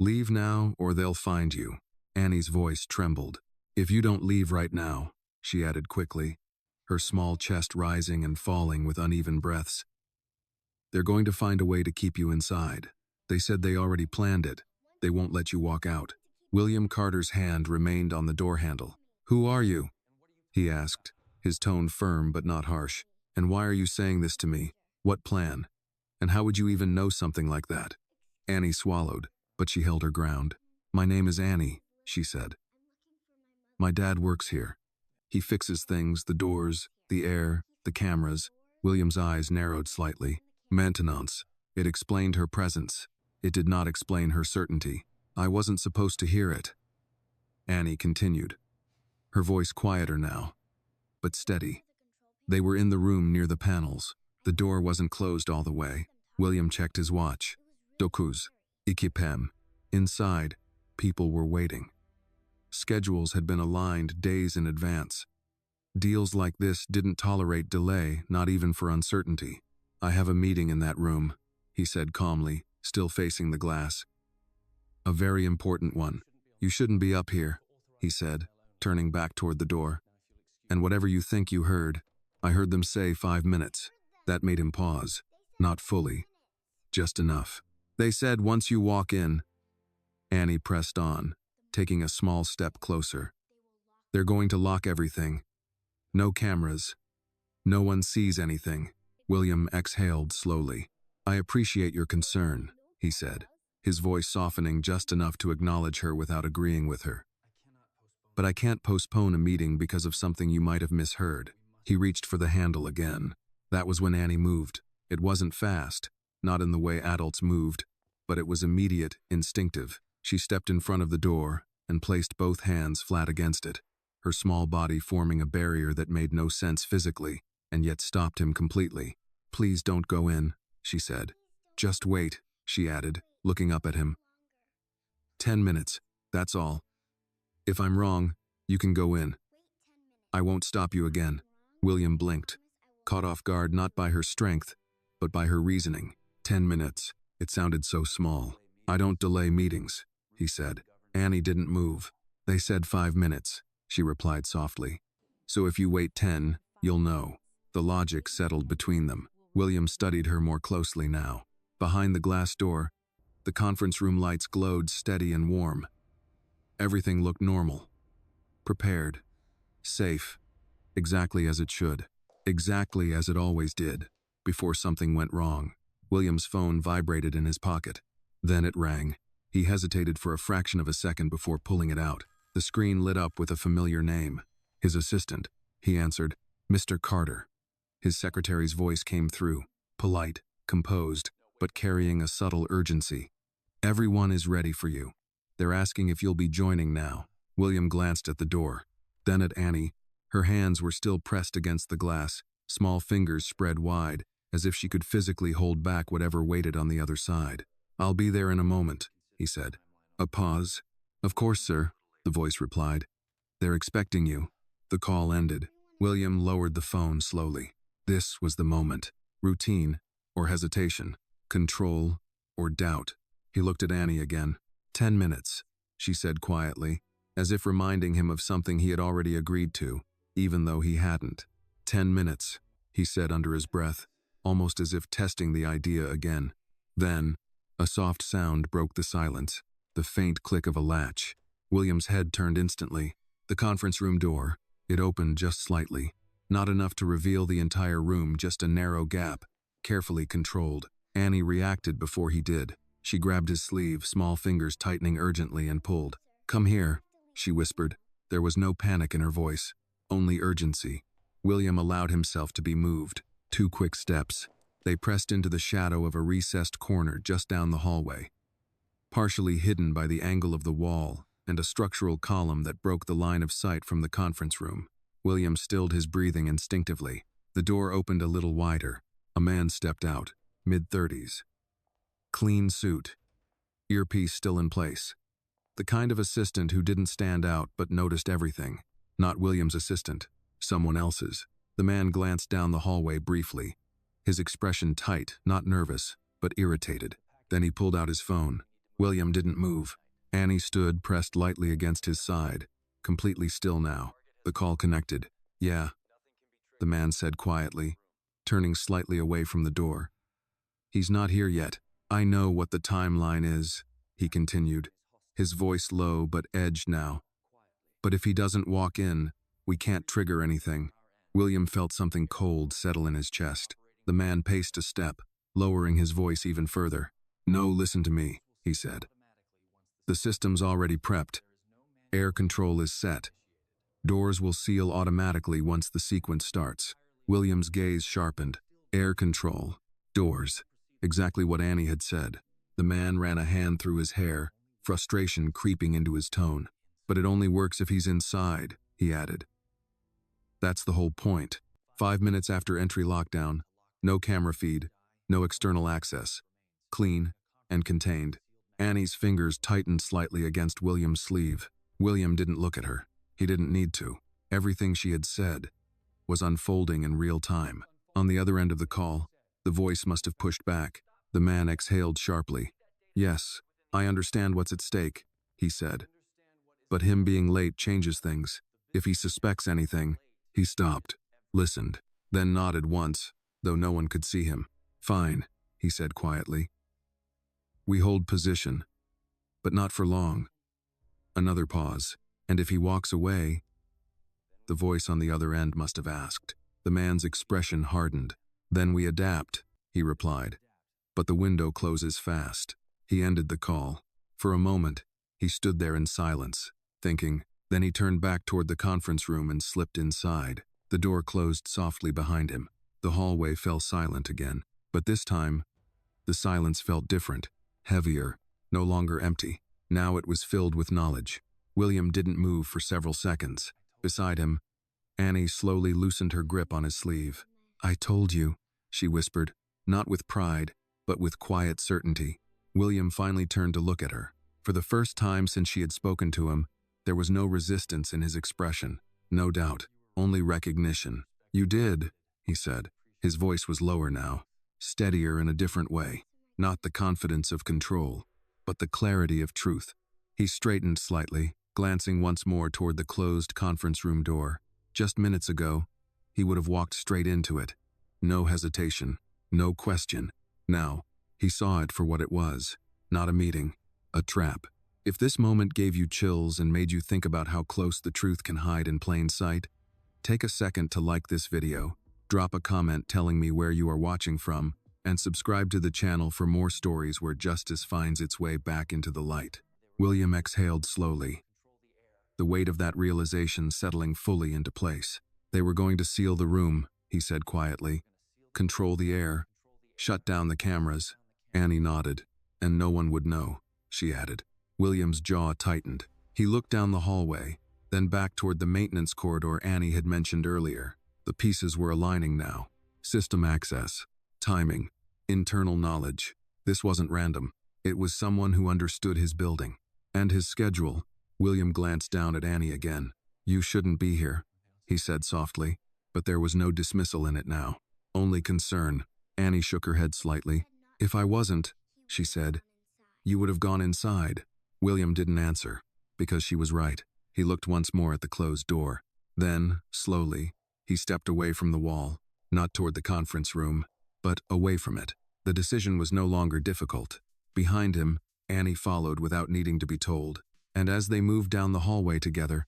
Leave now or they'll find you. Annie's voice trembled. If you don't leave right now, she added quickly, her small chest rising and falling with uneven breaths. They're going to find a way to keep you inside. They said they already planned it. They won't let you walk out. William Carter's hand remained on the door handle. Who are you? He asked, his tone firm but not harsh. And why are you saying this to me? What plan? And how would you even know something like that? Annie swallowed, but she held her ground. My name is Annie, she said. My dad works here. He fixes things, the doors, the air, the cameras. William's eyes narrowed slightly. Maintenance. It explained her presence. It did not explain her certainty. I wasn't supposed to hear it. Annie continued, her voice quieter now, but steady. They were in the room near the panels. The door wasn't closed all the way. William checked his watch. Dokuz, ikipem. Inside, people were waiting. Schedules had been aligned days in advance. Deals like this didn't tolerate delay, not even for uncertainty. I have a meeting in that room, he said calmly, still facing the glass. A very important one. You shouldn't be up here, he said, turning back toward the door. And whatever you think you heard, I heard them say 5 minutes. That made him pause. Not fully. Just enough. They said once you walk in. Annie pressed on, taking a small step closer. They're going to lock everything. No cameras. No one sees anything. William exhaled slowly. I appreciate your concern, he said, his voice softening just enough to acknowledge her without agreeing with her. But I can't postpone a meeting because of something you might have misheard. He reached for the handle again. That was when Annie moved. It wasn't fast, not in the way adults moved, but it was immediate, instinctive. She stepped in front of the door and placed both hands flat against it, her small body forming a barrier that made no sense physically, and yet stopped him completely. Please don't go in, she said. Just wait, she added, looking up at him. 10 minutes, that's all. If I'm wrong, you can go in. I won't stop you again. William blinked, caught off guard not by her strength, but by her reasoning. 10 minutes. It sounded so small. I don't delay meetings, he said. Annie didn't move. They said 5 minutes, she replied softly. So if you wait 10, you'll know. The logic settled between them. William studied her more closely now. Behind the glass door, the conference room lights glowed steady and warm. Everything looked normal. Prepared. Safe. Exactly as it should. Exactly as it always did. Before something went wrong. William's phone vibrated in his pocket. Then it rang. He hesitated for a fraction of a second before pulling it out. The screen lit up with a familiar name. His assistant. He answered, Mr. Carter. His secretary's voice came through, polite, composed, but carrying a subtle urgency. Everyone is ready for you. They're asking if you'll be joining now. William glanced at the door, then at Annie. Her hands were still pressed against the glass, small fingers spread wide, as if she could physically hold back whatever waited on the other side. I'll be there in a moment, he said. A pause. Of course, sir, the voice replied. They're expecting you. The call ended. William lowered the phone slowly. This was the moment. Routine, or hesitation, control, or doubt. He looked at Annie again. 10 minutes, she said quietly, as if reminding him of something he had already agreed to, even though he hadn't. 10 minutes, he said under his breath, almost as if testing the idea again. Then, a soft sound broke the silence, the faint click of a latch. William's head turned instantly. The conference room door. It opened just slightly. Not enough to reveal the entire room, just a narrow gap, carefully controlled. Annie reacted before he did. She grabbed his sleeve, small fingers tightening urgently, and pulled. Come here, she whispered. There was no panic in her voice, only urgency. William allowed himself to be moved. 2 quick steps. They pressed into the shadow of a recessed corner just down the hallway, partially hidden by the angle of the wall and a structural column that broke the line of sight from the conference room. William stilled his breathing instinctively. The door opened a little wider. A man stepped out, mid-30s. Clean suit. Earpiece still in place. The kind of assistant who didn't stand out but noticed everything. Not William's assistant, someone else's. The man glanced down the hallway briefly, his expression tight, not nervous, but irritated. Then he pulled out his phone. William didn't move. Annie stood pressed lightly against his side, completely still now. The call connected. Yeah, the man said quietly, turning slightly away from the door. He's not here yet. I know what the timeline is, he continued, his voice low but edged now. But if he doesn't walk in, we can't trigger anything. William felt something cold settle in his chest. The man paced a step, lowering his voice even further. No, listen to me, he said. The system's already prepped. Air control is set. Doors will seal automatically once the sequence starts. William's gaze sharpened. Air control. Doors. Exactly what Annie had said. The man ran a hand through his hair, frustration creeping into his tone. But it only works if he's inside, he added. That's the whole point. 5 minutes after entry lockdown, no camera feed, no external access. Clean and contained. Annie's fingers tightened slightly against William's sleeve. William didn't look at her. He didn't need to. Everything she had said was unfolding in real time. On the other end of the call, the voice must have pushed back. The man exhaled sharply. Yes, I understand what's at stake, he said. But him being late changes things. If he suspects anything, he stopped, listened, then nodded once, though no one could see him. Fine, he said quietly. We hold position, but not for long. Another pause, and if he walks away, the voice on the other end must have asked. The man's expression hardened. Then we adapt, he replied. But the window closes fast. He ended the call. For a moment, he stood there in silence, thinking. Then he turned back toward the conference room and slipped inside. The door closed softly behind him. The hallway fell silent again. But this time, the silence felt different, heavier, no longer empty. Now it was filled with knowledge. William didn't move for several seconds. Beside him, Annie slowly loosened her grip on his sleeve. I told you, she whispered, not with pride, but with quiet certainty. William finally turned to look at her. For the first time since she had spoken to him, there was no resistance in his expression, no doubt, only recognition. You did, he said. His voice was lower now, steadier in a different way. Not the confidence of control, but the clarity of truth. He straightened slightly, glancing once more toward the closed conference room door. Just minutes ago, he would have walked straight into it. No hesitation, no question. Now, he saw it for what it was. Not a meeting, a trap. If this moment gave you chills and made you think about how close the truth can hide in plain sight, take a second to like this video, drop a comment telling me where you are watching from, and subscribe to the channel for more stories where justice finds its way back into the light. William exhaled slowly, the weight of that realization settling fully into place. They were going to seal the room, he said quietly. Control the air. Shut down the cameras. Annie nodded. And no one would know, she added. William's jaw tightened. He looked down the hallway, then back toward the maintenance corridor Annie had mentioned earlier. The pieces were aligning now. System access, timing, internal knowledge. This wasn't random. It was someone who understood his building. And his schedule. William glanced down at Annie again. You shouldn't be here, he said softly, but there was no dismissal in it now. Only concern. Annie shook her head slightly. If I wasn't, she said, you would have gone inside. William didn't answer, because she was right. He looked once more at the closed door. Then, slowly, he stepped away from the wall, not toward the conference room, but away from it. The decision was no longer difficult. Behind him, Annie followed without needing to be told. And as they moved down the hallway together,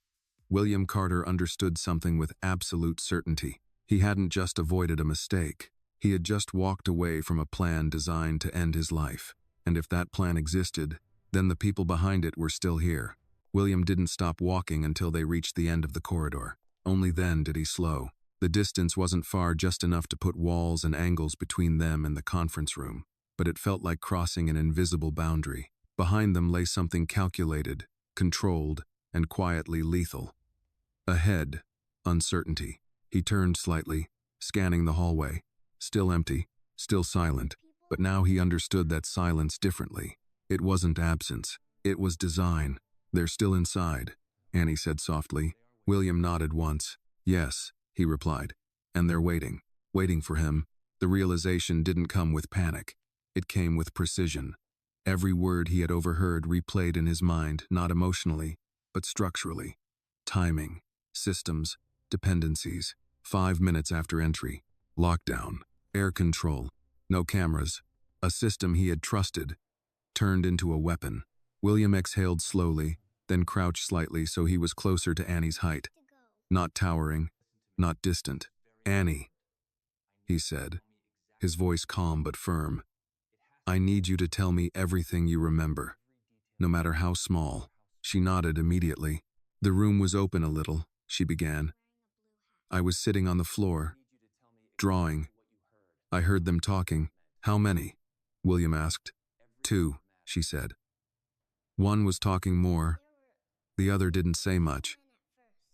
William Carter understood something with absolute certainty. He hadn't just avoided a mistake. He had just walked away from a plan designed to end his life. And if that plan existed, then the people behind it were still here. William didn't stop walking until they reached the end of the corridor. Only then did he slow. The distance wasn't far, just enough to put walls and angles between them and the conference room, but it felt like crossing an invisible boundary. Behind them lay something calculated, controlled, and quietly lethal. Ahead, uncertainty. He turned slightly, scanning the hallway. Still empty, still silent, but now he understood that silence differently. It wasn't absence, it was design. They're still inside, Annie said softly. William nodded once. Yes, he replied. And they're waiting for him. The realization didn't come with panic. It came with precision. Every word he had overheard replayed in his mind, not emotionally, but structurally. Timing, systems, dependencies. 5 minutes after entry. Lockdown, air control, no cameras. A system he had trusted, turned into a weapon. William exhaled slowly, then crouched slightly so he was closer to Annie's height. Not towering, not distant. "Annie," he said, his voice calm but firm. "I need you to tell me everything you remember, no matter how small." She nodded immediately. "The room was open a little," she began. "I was sitting on the floor, drawing. I heard them talking." "How many?" William asked. "Two," she said. "One was talking more. The other didn't say much."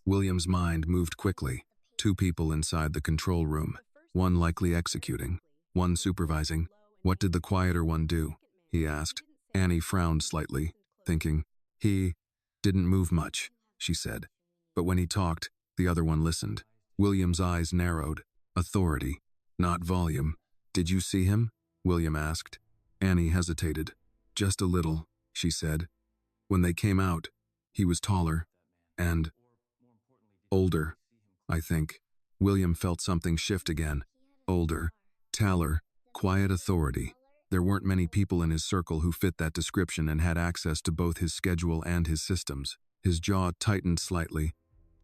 William's mind moved quickly. Two people inside the control room, one likely executing, one supervising. "What did the quieter one do?" he asked. Annie frowned slightly, thinking. "He didn't move much," she said. "But when he talked, the other one listened." William's eyes narrowed. Authority, not volume. "Did you see him?" William asked. Annie hesitated. "Just a little," she said. "When they came out, he was taller and older, I think." William felt something shift again. Older, taller, quiet authority. There weren't many people in his circle who fit that description and had access to both his schedule and his systems. His jaw tightened slightly,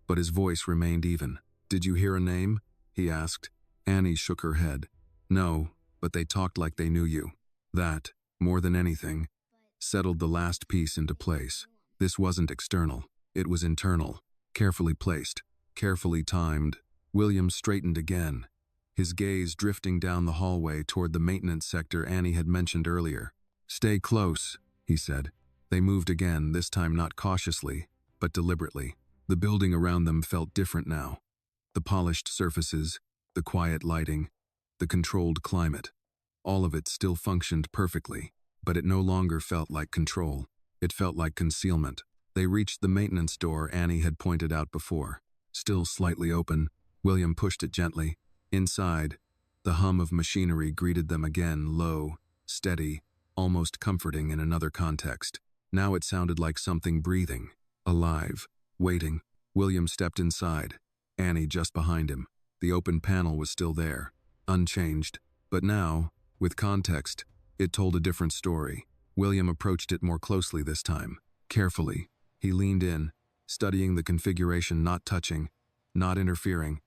but his voice remained even. "Did you hear a name?" he asked. Annie shook her head. "No, but they talked like they knew you." That, more than anything, settled the last piece into place. This wasn't external. It was internal, carefully placed, carefully timed. William straightened again, his gaze drifting down the hallway toward the maintenance sector Annie had mentioned earlier. "Stay close," he said. They moved again, this time not cautiously, but deliberately. The building around them felt different now. The polished surfaces, the quiet lighting, the controlled climate. All of it still functioned perfectly, but it no longer felt like control. It felt like concealment. They reached the maintenance door Annie had pointed out before. Still slightly open, William pushed it gently. Inside, the hum of machinery greeted them again, low, steady, almost comforting in another context. Now it sounded like something breathing, alive, waiting. William stepped inside, Annie just behind him. The open panel was still there, unchanged. But now, with context, it told a different story. William approached it more closely this time. Carefully, he leaned in, studying the configuration, not touching, not interfering,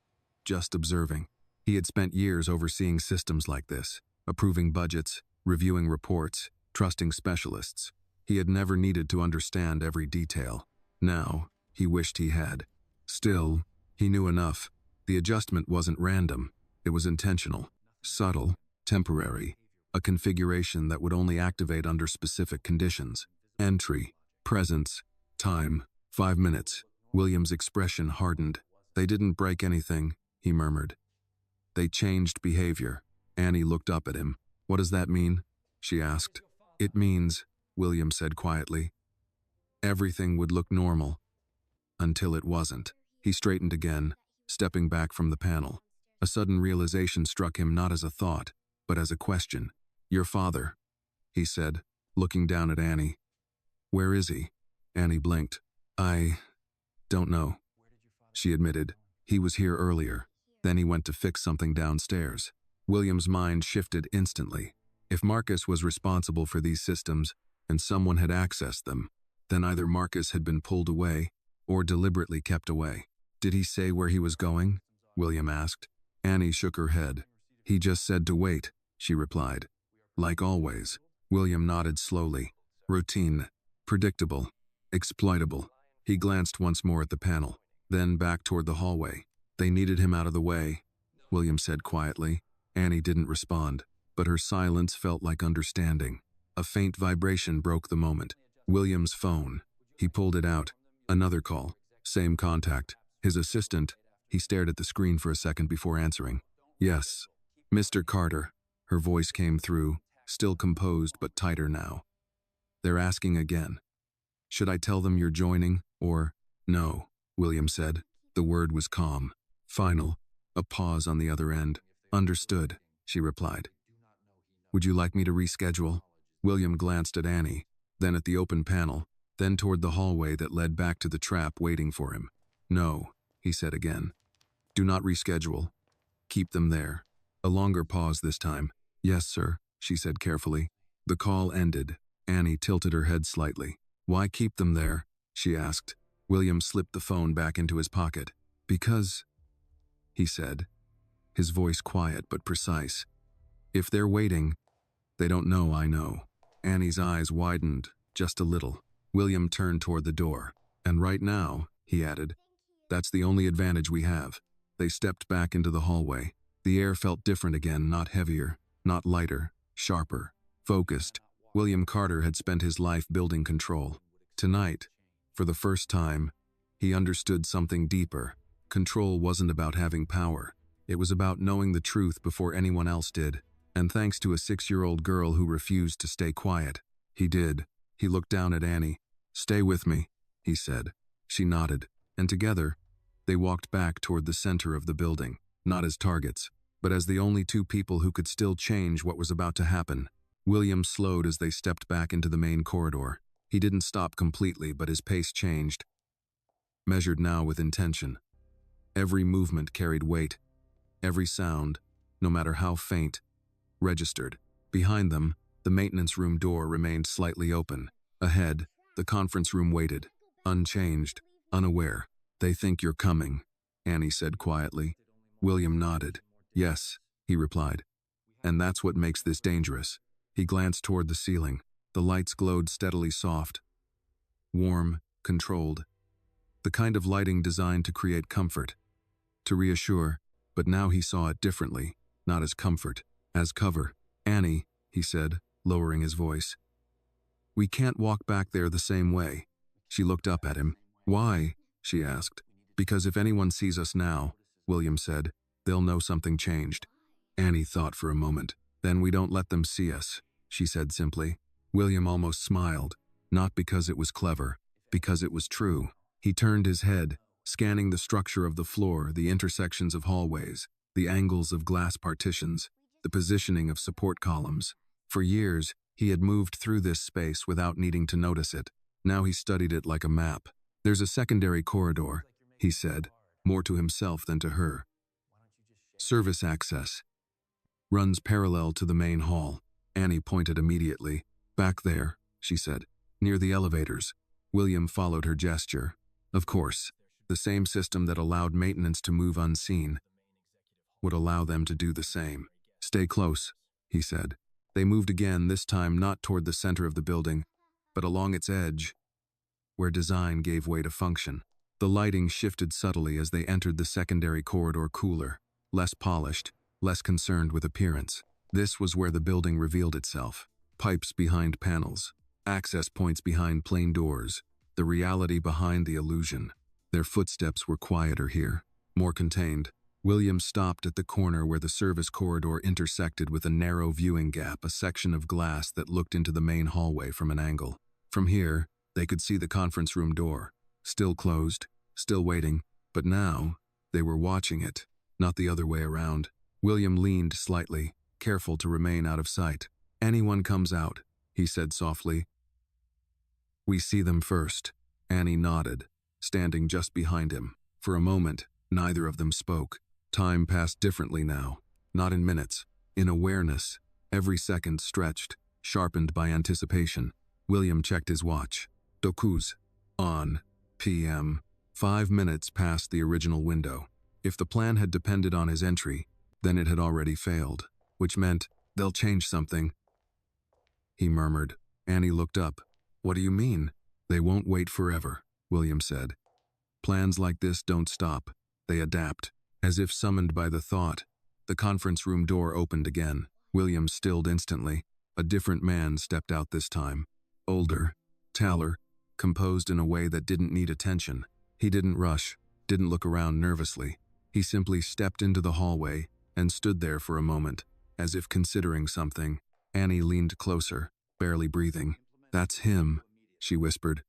just observing. He had spent years overseeing systems like this, approving budgets, reviewing reports, trusting specialists. He had never needed to understand every detail. Now, he wished he had. Still, he knew enough. The adjustment wasn't random. It was intentional, subtle, temporary, a configuration that would only activate under specific conditions. Entry, presence, time, 5 minutes. William's expression hardened. "They didn't break anything," he murmured. "They changed behavior." Annie looked up at him. "What does that mean?" she asked. "It means," William said quietly, "everything would look normal. Until it wasn't." He straightened again, stepping back from the panel. A sudden realization struck him, not as a thought, but as a question. "Your father," he said, looking down at Annie. "Where is he?" Annie blinked. "I don't know," she admitted. "He was here earlier. Then he went to fix something downstairs." William's mind shifted instantly. If Marcus was responsible for these systems and someone had accessed them, then either Marcus had been pulled away or deliberately kept away. "Did he say where he was going?" William asked. Annie shook her head. "He just said to wait," she replied. "Like always." William nodded slowly. Routine, predictable, exploitable. He glanced once more at the panel, then back toward the hallway. "They needed him out of the way," William said quietly. Annie didn't respond, but her silence felt like understanding. A faint vibration broke the moment. William's phone. He pulled it out. Another call. Same contact. His assistant. He stared at the screen for a second before answering. "Yes. Mr. Carter." Her voice came through, still composed but tighter now. "They're asking again. Should I tell them you're joining, or—" "No," William said. The word was calm, final, a pause on the other end. "Understood," she replied. "Would you like me to reschedule?" William glanced at Annie, then at the open panel, then toward the hallway that led back to the trap waiting for him. "No," he said again. "Do not reschedule. Keep them there." A longer pause this time. "Yes, sir," she said carefully. The call ended. Annie tilted her head slightly. "Why keep them there?" she asked. William slipped the phone back into his pocket. "Because," he said, his voice quiet but precise. "If they're waiting, they don't know I know." Annie's eyes widened just a little. William turned toward the door. "And right now," he added, "that's the only advantage we have." They stepped back into the hallway. The air felt different again, not heavier, not lighter, sharper, focused. William Carter had spent his life building control. Tonight, for the first time, he understood something deeper. Control wasn't about having power. It was about knowing the truth before anyone else did. And thanks to a 6-year-old girl who refused to stay quiet, he did. He looked down at Annie. "Stay with me," he said. She nodded, and together, they walked back toward the center of the building, not as targets, but as the only two people who could still change what was about to happen. William slowed as they stepped back into the main corridor. He didn't stop completely, but his pace changed, measured now with intention. Every movement carried weight. Every sound, no matter how faint, registered. Behind them, the maintenance room door remained slightly open. Ahead, the conference room waited, unchanged, unaware. "They think you're coming," Annie said quietly. William nodded. "Yes," he replied. "And that's what makes this dangerous." He glanced toward the ceiling. The lights glowed steadily soft, warm, controlled. The kind of lighting designed to create comfort, to reassure, but now he saw it differently, not as comfort, as cover. "Annie," he said, lowering his voice, "we can't walk back there the same way." She looked up at him. "Why?" she asked. "Because if anyone sees us now," William said, "they'll know something changed." Annie thought for a moment. "Then we don't let them see us," she said simply. William almost smiled, not because it was clever, because it was true. He turned his head, scanning the structure of the floor, the intersections of hallways, the angles of glass partitions, the positioning of support columns. For years, he had moved through this space without needing to notice it. Now he studied it like a map. "There's a secondary corridor," he said, more to himself than to her. "Service access. Runs parallel to the main hall." Annie pointed immediately. "Back there," she said, "near the elevators." William followed her gesture. Of course, the same system that allowed maintenance to move unseen would allow them to do the same. "Stay close," he said. They moved again, this time not toward the center of the building, but along its edge, where design gave way to function. The lighting shifted subtly as they entered the secondary corridor, cooler, less polished, less concerned with appearance. This was where the building revealed itself. Pipes behind panels, access points behind plain doors, the reality behind the illusion. Their footsteps were quieter here, more contained. William stopped at the corner where the service corridor intersected with a narrow viewing gap, a section of glass that looked into the main hallway from an angle. From here, they could see the conference room door, still closed, still waiting, but now they were watching it, not the other way around. William leaned slightly, careful to remain out of sight. "Anyone comes out," he said softly, "we see them first." Annie nodded, standing just behind him. For a moment, neither of them spoke. Time passed differently now, not in minutes, in awareness. Every second stretched, sharpened by anticipation. William checked his watch. "Doku's on, PM." 5 minutes past the original window. If the plan had depended on his entry, then it had already failed, which meant, "They'll change something," he murmured. Annie looked up. "What do you mean?" "They won't wait forever," William said. "Plans like this don't stop. They adapt." As if summoned by the thought, the conference room door opened again. William stilled instantly. A different man stepped out this time. Older, taller, composed in a way that didn't need attention. He didn't rush, didn't look around nervously. He simply stepped into the hallway and stood there for a moment, as if considering something. Annie leaned closer, barely breathing. "That's him," she whispered.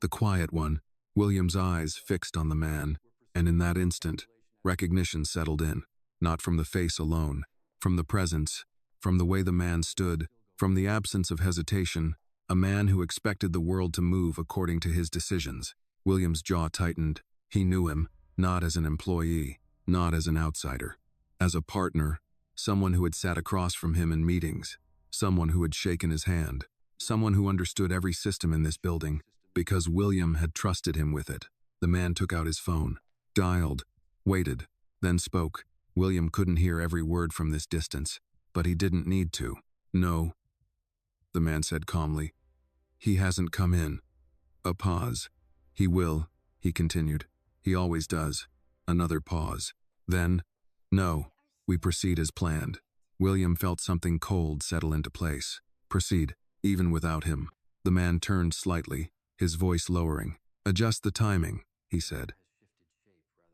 "The quiet one." William's eyes fixed on the man, and in that instant, recognition settled in, not from the face alone, from the presence, from the way the man stood, From the absence of hesitation, a man who expected the world to move according to his decisions. William's jaw tightened. He knew him, not as an employee, not as an outsider. As a partner, someone who had sat across from him in meetings, someone who had shaken his hand, someone who understood every system in this building, because William had trusted him with it. The man took out his phone, dialed, waited, then spoke. William couldn't hear every word from this distance, but he didn't need to. "No," the man said calmly. "He hasn't come in." A pause. "He will," he continued. "He always does." Another pause. Then, "No, we proceed as planned." William felt something cold settle into place. Proceed, even without him. The man turned slightly, his voice lowering. "Adjust the timing," he said.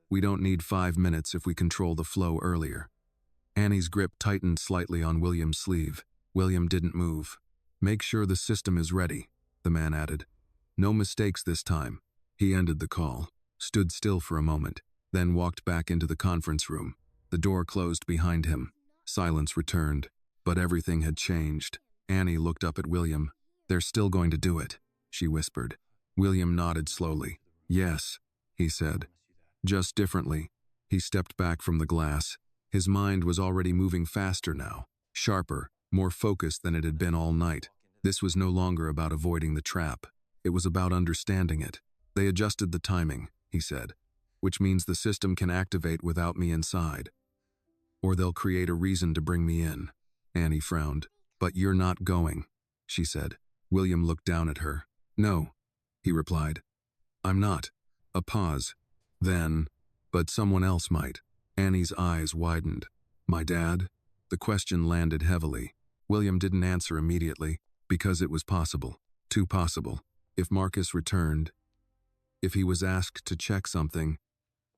"We don't need 5 minutes if we control the flow earlier." Annie's grip tightened slightly on William's sleeve. William didn't move. "Make sure the system is ready," the man added. "No mistakes this time." He ended the call, stood still for a moment, then walked back into the conference room. The door closed behind him. Silence returned, but everything had changed. Annie looked up at William. "They're still going to do it," she whispered. William nodded slowly. "Yes," he said. "Just differently." He stepped back from the glass. His mind was already moving faster now, sharper, more focused than it had been all night. This was no longer about avoiding the trap. It was about understanding it. "They adjusted the timing," he said, "which means the system can activate without me inside. Or they'll create a reason to bring me in." Annie frowned. "But you're not going," she said. William looked down at her. "No," he replied. "I'm not." A pause. Then, "But someone else might." Annie's eyes widened. "My dad?" The question landed heavily. William didn't answer immediately, because it was possible. Too possible. If Marcus returned, if he was asked to check something,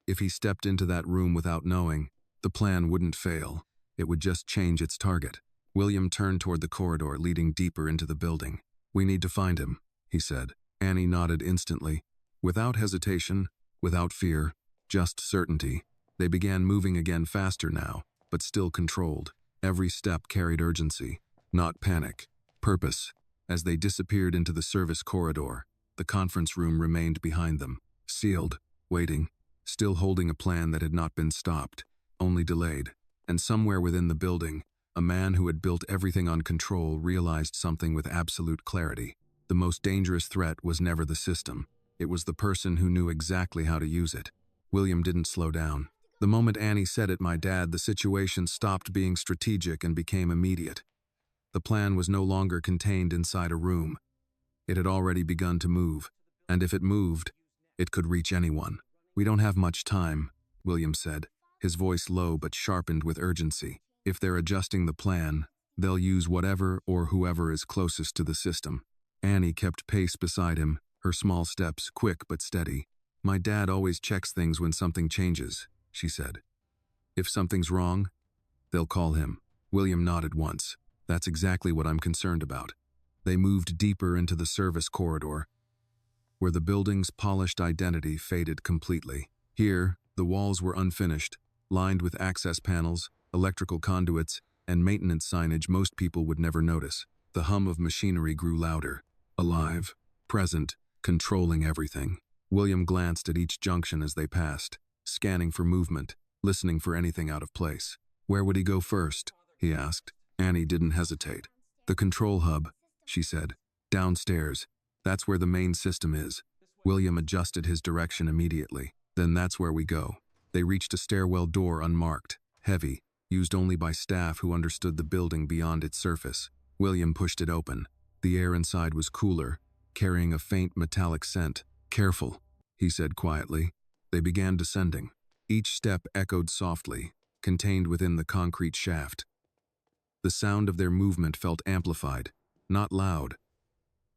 if he stepped into that room without knowing, the plan wouldn't fail. It would just change its target. William turned toward the corridor leading deeper into the building. "We need to find him," he said. Annie nodded instantly. Without hesitation, without fear, just certainty. They began moving again faster now, but still controlled. Every step carried urgency, not panic, purpose. As they disappeared into the service corridor, the conference room remained behind them, sealed, waiting, still holding a plan that had not been stopped, only delayed. And somewhere within the building, a man who had built everything on control realized something with absolute clarity. The most dangerous threat was never the system. It was the person who knew exactly how to use it. William didn't slow down. The moment Annie said it, "My dad," the situation stopped being strategic and became immediate. The plan was no longer contained inside a room. It had already begun to move, and if it moved, it could reach anyone. "We don't have much time," William said, his voice low but sharpened with urgency. "If they're adjusting the plan, they'll use whatever or whoever is closest to the system." Annie kept pace beside him, her small steps quick but steady. "My dad always checks things when something changes," she said. "If something's wrong, they'll call him." William nodded once. "That's exactly what I'm concerned about." They moved deeper into the service corridor, where the building's polished identity faded completely. Here, the walls were unfinished, lined with access panels, electrical conduits, and maintenance signage most people would never notice. The hum of machinery grew louder, alive, present, controlling everything. William glanced at each junction as they passed, scanning for movement, listening for anything out of place. "Where would he go first?" he asked. Annie didn't hesitate. "The control hub," she said. "Downstairs. That's where the main system is." William adjusted his direction immediately. "Then that's where we go." They reached a stairwell door unmarked, heavy, used only by staff who understood the building beyond its surface. William pushed it open. The air inside was cooler, carrying a faint metallic scent. "Careful," he said quietly. They began descending. Each step echoed softly, contained within the concrete shaft. The sound of their movement felt amplified, not loud,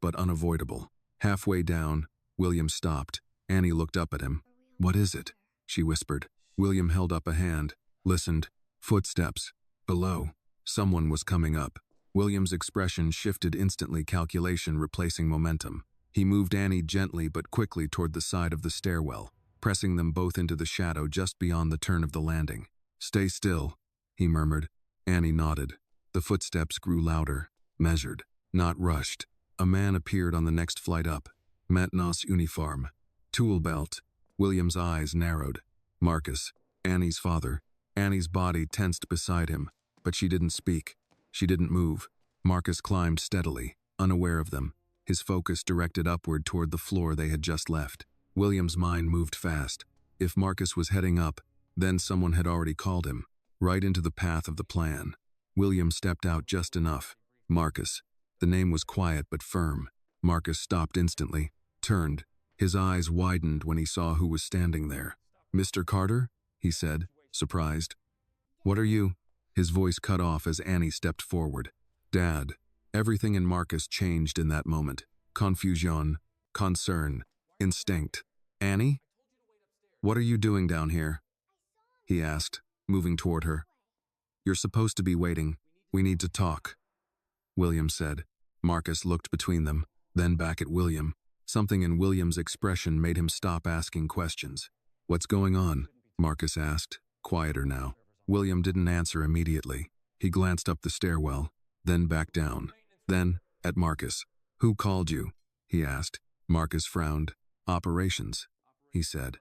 but unavoidable. Halfway down, William stopped. Annie looked up at him. "What is it?" she whispered. William held up a hand, listened. Footsteps. Below. Someone was coming up. William's expression shifted instantly, calculation replacing momentum. He moved Annie gently but quickly toward the side of the stairwell, pressing them both into the shadow just beyond the turn of the landing. "Stay still," he murmured. Annie nodded. The footsteps grew louder, measured, not rushed. A man appeared on the next flight up. Maintenance uniform. Tool belt. William's eyes narrowed. Marcus, Annie's father. Annie's body tensed beside him, but she didn't speak. She didn't move. Marcus climbed steadily, unaware of them, his focus directed upward toward the floor they had just left. William's mind moved fast. If Marcus was heading up, then someone had already called him, right into the path of the plan. William stepped out just enough. Marcus. The name was quiet but firm. Marcus stopped instantly, turned. His eyes widened when he saw who was standing there. "Mr. Carter?" he said, surprised. "What are you?" His voice cut off as Annie stepped forward. "Dad." Everything in Marcus changed in that moment. Confusion, concern, instinct. "Annie? What are you doing down here?" he asked, moving toward her. "You're supposed to be waiting. We need to talk," William said. Marcus looked between them, then back at William. Something in William's expression made him stop asking questions. "What's going on?" Marcus asked, quieter now. William didn't answer immediately. He glanced up the stairwell, then back down, then at Marcus. "Who called you?" he asked. Marcus frowned. "Operations," he said.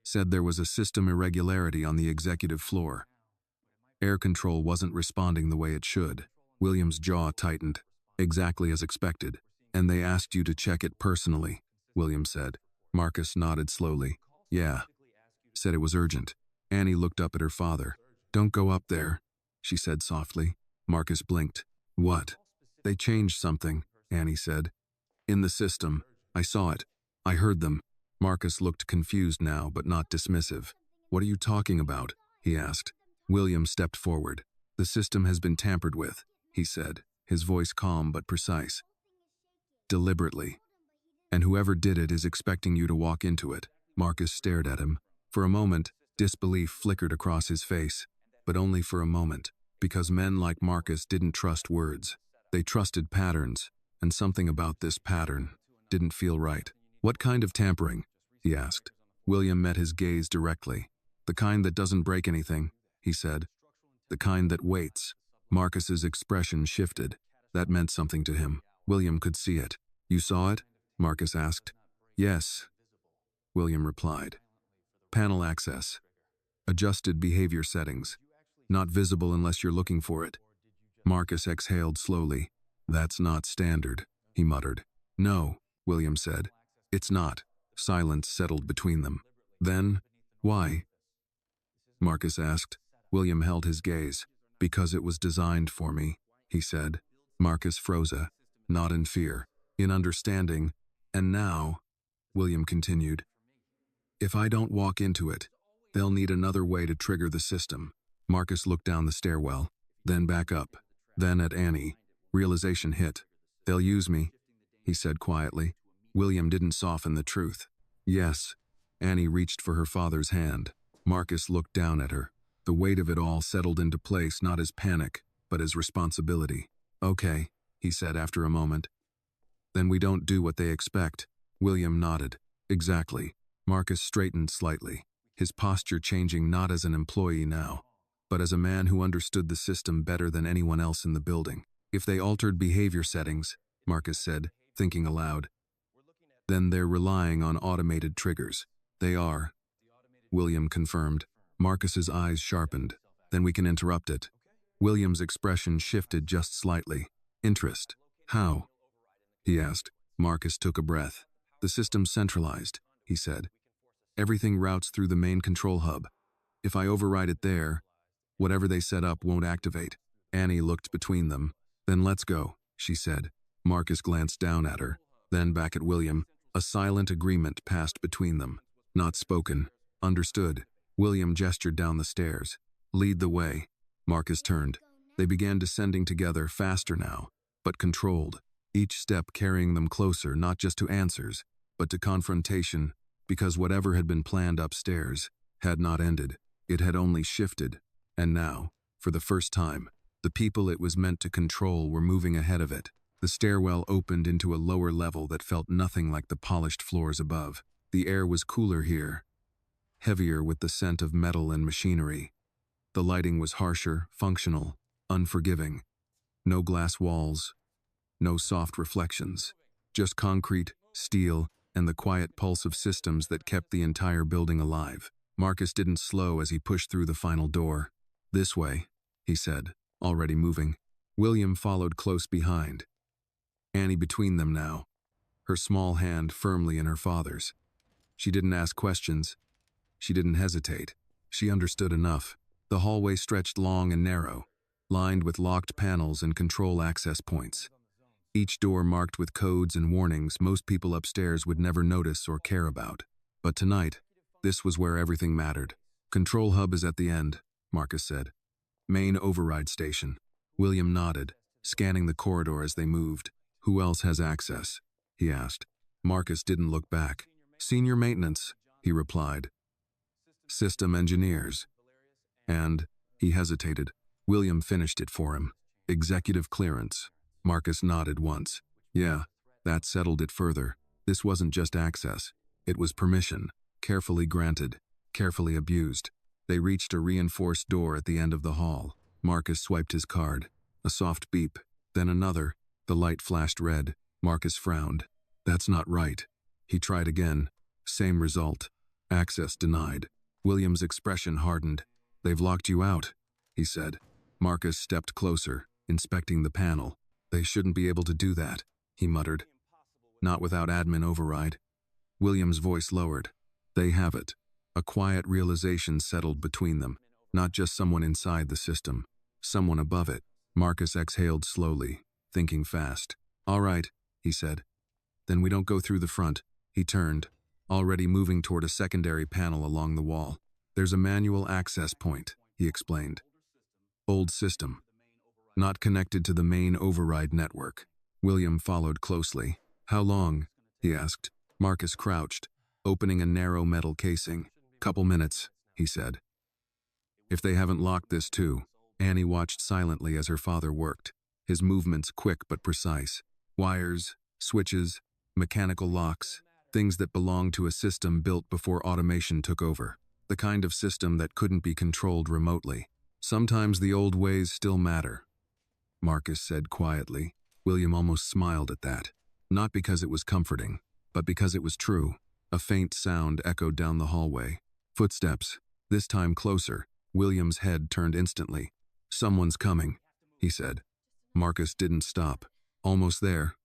"Said there was a system irregularity on the executive floor. Air control wasn't responding the way it should." William's jaw tightened, exactly as expected. "And they asked you to check it personally," William said. Marcus nodded slowly. "Yeah." Said it was urgent. Annie looked up at her father. "Don't go up there," she said softly. Marcus blinked. "What?" "They changed something," Annie said. "In the system. I saw it. I heard them." Marcus looked confused now, but not dismissive. "What are you talking about?" he asked. William stepped forward. "The system has been tampered with," he said, his voice calm but precise. "Deliberately. And whoever did it is expecting you to walk into it." Marcus stared at him. For a moment, disbelief flickered across his face, but only for a moment, because men like Marcus didn't trust words. They trusted patterns, and something about this pattern didn't feel right. "What kind of tampering?" he asked. William met his gaze directly. "The kind that doesn't break anything," he said. "The kind that waits." Marcus's expression shifted. That meant something to him. William could see it. "You saw it?" Marcus asked. "Yes," William replied. "Panel access. Adjusted behavior settings. Not visible unless you're looking for it." Marcus exhaled slowly. "That's not standard," he muttered. "No," William said. "It's not." Silence settled between them. "Then, why?" Marcus asked. William held his gaze. "Because it was designed for me," he said. Marcus froze, not in fear, in understanding. "And now," William continued, "if I don't walk into it, they'll need another way to trigger the system." Marcus looked down the stairwell, then back up, then at Annie. Realization hit. "They'll use me," he said quietly. William didn't soften the truth. "Yes." Annie reached for her father's hand. Marcus looked down at her. The weight of it all settled into place not as panic, but as responsibility. "Okay," he said after a moment. "Then we don't do what they expect." William nodded. "Exactly." Marcus straightened slightly, his posture changing not as an employee now, but as a man who understood the system better than anyone else in the building. "If they altered behavior settings," Marcus said, thinking aloud, "then they're relying on automated triggers." "They are," William confirmed. Marcus's eyes sharpened. "Then we can interrupt it." William's expression shifted just slightly. Interest. "How?" he asked. Marcus took a breath. "The system's centralized," he said. "Everything routes through the main control hub. If I override it there, whatever they set up won't activate." Annie looked between them. "Then let's go," she said. Marcus glanced down at her, then back at William. A silent agreement passed between them. Not spoken. Understood. William gestured down the stairs. "Lead the way." Marcus turned. They began descending together, faster now, but controlled, each step carrying them closer not just to answers, but to confrontation, because whatever had been planned upstairs had not ended. It had only shifted, and now, for the first time, the people it was meant to control were moving ahead of it. The stairwell opened into a lower level that felt nothing like the polished floors above. The air was cooler here, heavier with the scent of metal and machinery. The lighting was harsher, functional, unforgiving. No glass walls, no soft reflections. Just concrete, steel, and the quiet pulse of systems that kept the entire building alive. Marcus didn't slow as he pushed through the final door. "This way," he said, already moving. William followed close behind, Annie between them now, her small hand firmly in her father's. She didn't ask questions. She didn't hesitate. She understood enough. The hallway stretched long and narrow, lined with locked panels and control access points. Each door marked with codes and warnings most people upstairs would never notice or care about. But tonight, this was where everything mattered. "Control hub is at the end," Marcus said. "Main override station." William nodded, scanning the corridor as they moved. "Who else has access?" he asked. Marcus didn't look back. "Senior maintenance," he replied. "System engineers." And, he hesitated. William finished it for him. "Executive clearance." Marcus nodded once. "Yeah, that settled it further. This wasn't just access. It was permission, carefully granted, carefully abused." They reached a reinforced door at the end of the hall. Marcus swiped his card. A soft beep, then another. The light flashed red. Marcus frowned. "That's not right." He tried again. Same result. "Access denied." William's expression hardened. "They've locked you out," he said. Marcus stepped closer, inspecting the panel. "They shouldn't be able to do that," he muttered. "Not without admin override." William's voice lowered. "They have it." A quiet realization settled between them. Not just someone inside the system. Someone above it. Marcus exhaled slowly, thinking fast. "All right," he said. "Then we don't go through the front." He turned, already moving toward a secondary panel along the wall. "There's a manual access point," he explained. "Old system. Not connected to the main override network." William followed closely. "How long?" he asked. Marcus crouched, opening a narrow metal casing. "Couple minutes," he said. "If they haven't locked this too." Annie watched silently as her father worked, his movements quick but precise. Wires, switches, mechanical locks, things that belonged to a system built before automation took over. The kind of system that couldn't be controlled remotely. "Sometimes the old ways still matter," Marcus said quietly. William almost smiled at that. Not because it was comforting, but because it was true. A faint sound echoed down the hallway. Footsteps, this time closer. William's head turned instantly. "Someone's coming," he said. Marcus didn't stop. "Almost there,"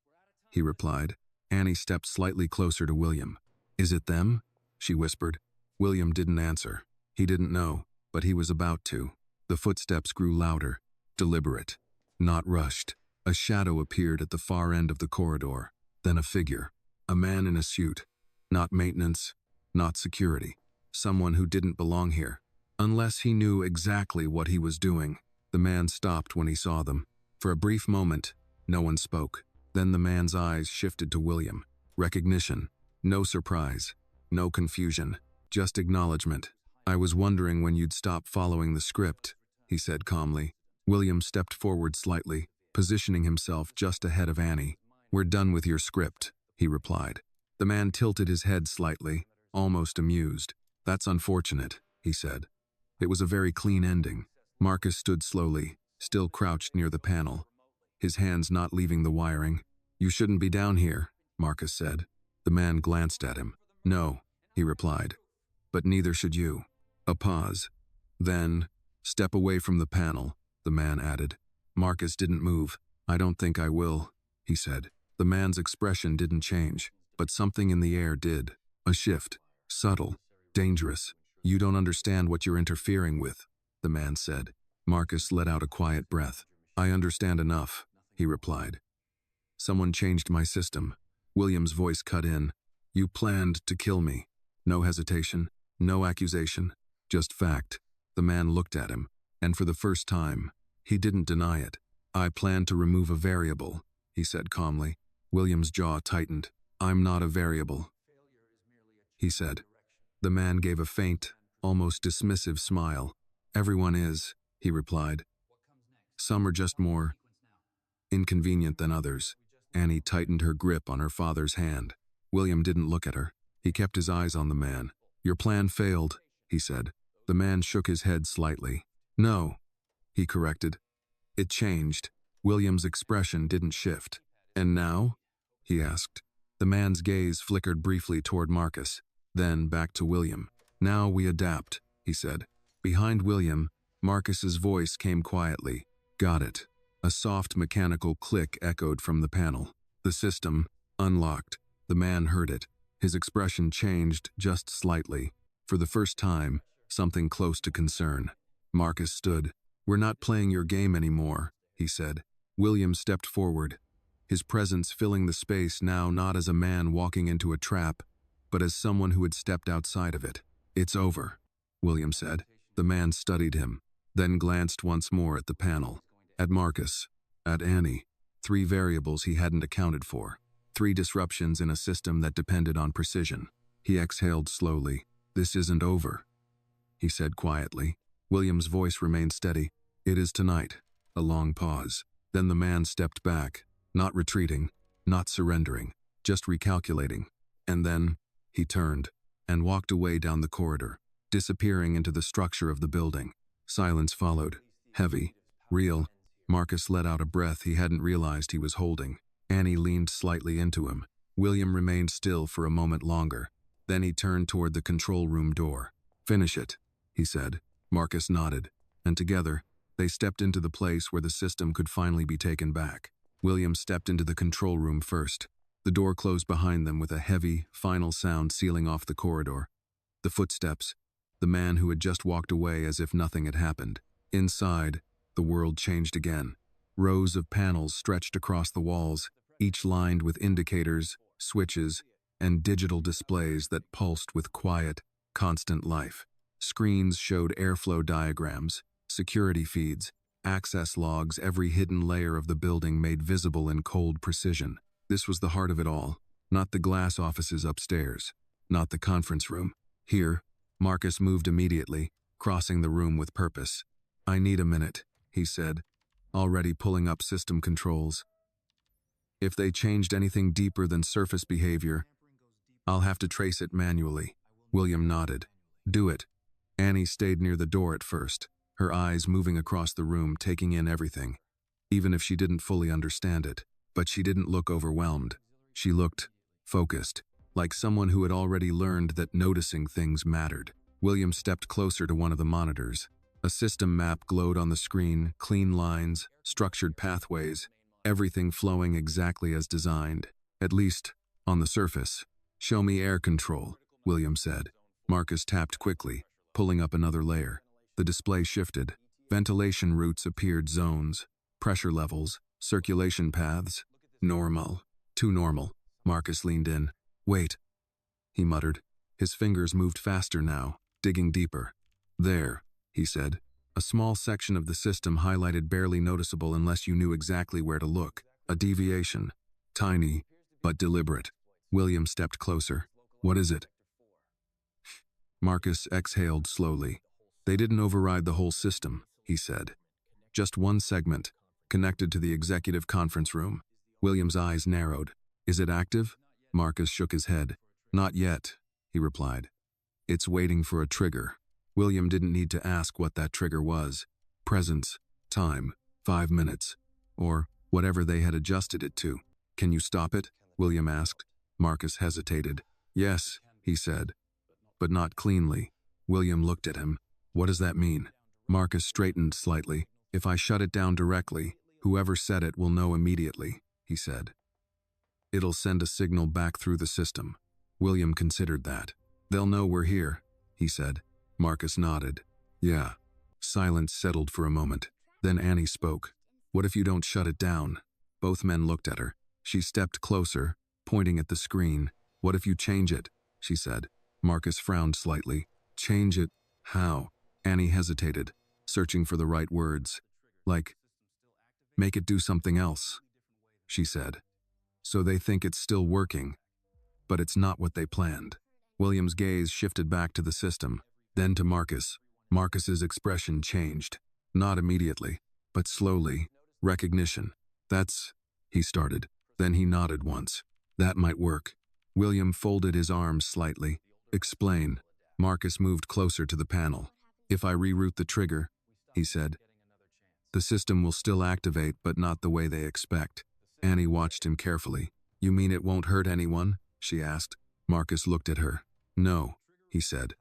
he replied. Annie stepped slightly closer to William. "Is it them?" she whispered. William didn't answer. He didn't know, but he was about to. The footsteps grew louder, deliberate, not rushed. A shadow appeared at the far end of the corridor, then a figure. A man in a suit. Not maintenance, not security. Someone who didn't belong here. Unless he knew exactly what he was doing. The man stopped when he saw them. For a brief moment, no one spoke. Then the man's eyes shifted to William. Recognition. No surprise. No confusion. Just acknowledgement. "I was wondering when you'd stop following the script," he said calmly. William stepped forward slightly, positioning himself just ahead of Annie. "We're done with your script," he replied. The man tilted his head slightly, almost amused. "That's unfortunate," he said. "It was a very clean ending." Marcus stood slowly, still crouched near the panel, his hands not leaving the wiring. "You shouldn't be down here," Marcus said. The man glanced at him. "No," he replied. "But neither should you." A pause. Then, "Step away from the panel," the man added. Marcus didn't move. "I don't think I will," he said. The man's expression didn't change, but something in the air did. A shift. Subtle. Dangerous. "You don't understand what you're interfering with," the man said. Marcus let out a quiet breath. "I understand enough," he replied. "Someone changed my system." William's voice cut in. "You planned to kill me." No hesitation, no accusation, just fact. The man looked at him, and for the first time, he didn't deny it. "I planned to remove a variable," he said calmly. William's jaw tightened. "I'm not a variable," he said. The man gave a faint, almost dismissive smile. "Everyone is," he replied. "Some are just more inconvenient than others." Annie tightened her grip on her father's hand. William didn't look at her. He kept his eyes on the man. "Your plan failed," he said. The man shook his head slightly. "No," he corrected. "It changed." William's expression didn't shift. "And now?" he asked. The man's gaze flickered briefly toward Marcus, then back to William. "Now we adapt," he said. Behind William, Marcus's voice came quietly. "Got it." A soft mechanical click echoed from the panel. The system unlocked. The man heard it. His expression changed just slightly. For the first time, something close to concern. Marcus stood. "We're not playing your game anymore," he said. William stepped forward, his presence filling the space now not as a man walking into a trap, but as someone who had stepped outside of it. "It's over," William said. The man studied him, then glanced once more at the panel, at Marcus, at Annie. 3 variables he hadn't accounted for. 3 disruptions in a system that depended on precision. He exhaled slowly. "This isn't over," he said quietly. William's voice remained steady. "It is tonight." A long pause. Then the man stepped back, not retreating, not surrendering, just recalculating. And then he turned and walked away down the corridor, disappearing into the structure of the building. Silence followed, heavy, real. Marcus let out a breath he hadn't realized he was holding. Annie leaned slightly into him. William remained still for a moment longer. Then he turned toward the control room door. "Finish it," he said. Marcus nodded, and together, they stepped into the place where the system could finally be taken back. William stepped into the control room first. The door closed behind them with a heavy, final sound sealing off the corridor. The footsteps, the man who had just walked away as if nothing had happened. Inside, the world changed again. Rows of panels stretched across the walls, each lined with indicators, switches, and digital displays that pulsed with quiet, constant life. Screens showed airflow diagrams, security feeds, access logs, every hidden layer of the building made visible in cold precision. This was the heart of it all, not the glass offices upstairs, not the conference room. Here, Marcus moved immediately, crossing the room with purpose. "I need a minute," he said, already pulling up system controls. "If they changed anything deeper than surface behavior, I'll have to trace it manually." William nodded. "Do it." Annie stayed near the door at first, her eyes moving across the room, taking in everything, even if she didn't fully understand it. But she didn't look overwhelmed. She looked focused, like someone who had already learned that noticing things mattered. William stepped closer to one of the monitors. A system map glowed on the screen, clean lines, structured pathways, everything flowing exactly as designed, at least on the surface. "Show me air control," William said. Marcus tapped quickly, pulling up another layer. The display shifted. Ventilation routes appeared, zones, pressure levels, circulation paths. "Normal. Too normal." Marcus leaned in. "Wait," he muttered. His fingers moved faster now, digging deeper. "There," he said. A small section of the system highlighted, barely noticeable unless you knew exactly where to look. A deviation. Tiny, but deliberate. William stepped closer. "What is it?" Marcus exhaled slowly. "They didn't override the whole system," he said. "Just one segment, connected to the executive conference room." William's eyes narrowed. "Is it active?" Marcus shook his head. "Not yet," he replied. "It's waiting for a trigger." William didn't need to ask what that trigger was. Presence, time, 5 minutes, or whatever they had adjusted it to. "Can you stop it?" William asked. Marcus hesitated. "Yes," he said, "but not cleanly." William looked at him. "What does that mean?" Marcus straightened slightly. "If I shut it down directly, whoever said it will know immediately," he said. "It'll send a signal back through the system." William considered that. "They'll know we're here," he said. Marcus nodded. "Yeah." Silence settled for a moment. Then Annie spoke. "What if you don't shut it down?" Both men looked at her. She stepped closer, pointing at the screen. "What if you change it?" she said. Marcus frowned slightly. "Change it? How?" Annie hesitated, searching for the right words. "Like, make it do something else," she said. "So they think it's still working, but it's not what they planned." William's gaze shifted back to the system, then to Marcus. Marcus's expression changed. Not immediately, but slowly. Recognition. "That's," he started. Then he nodded once. "That might work." William folded his arms slightly. "Explain." Marcus moved closer to the panel. "If I reroute the trigger," he said, The system will still activate, but not the way they expect. Annie watched him carefully. You mean it won't hurt anyone? She asked. Marcus looked at her. No, he said.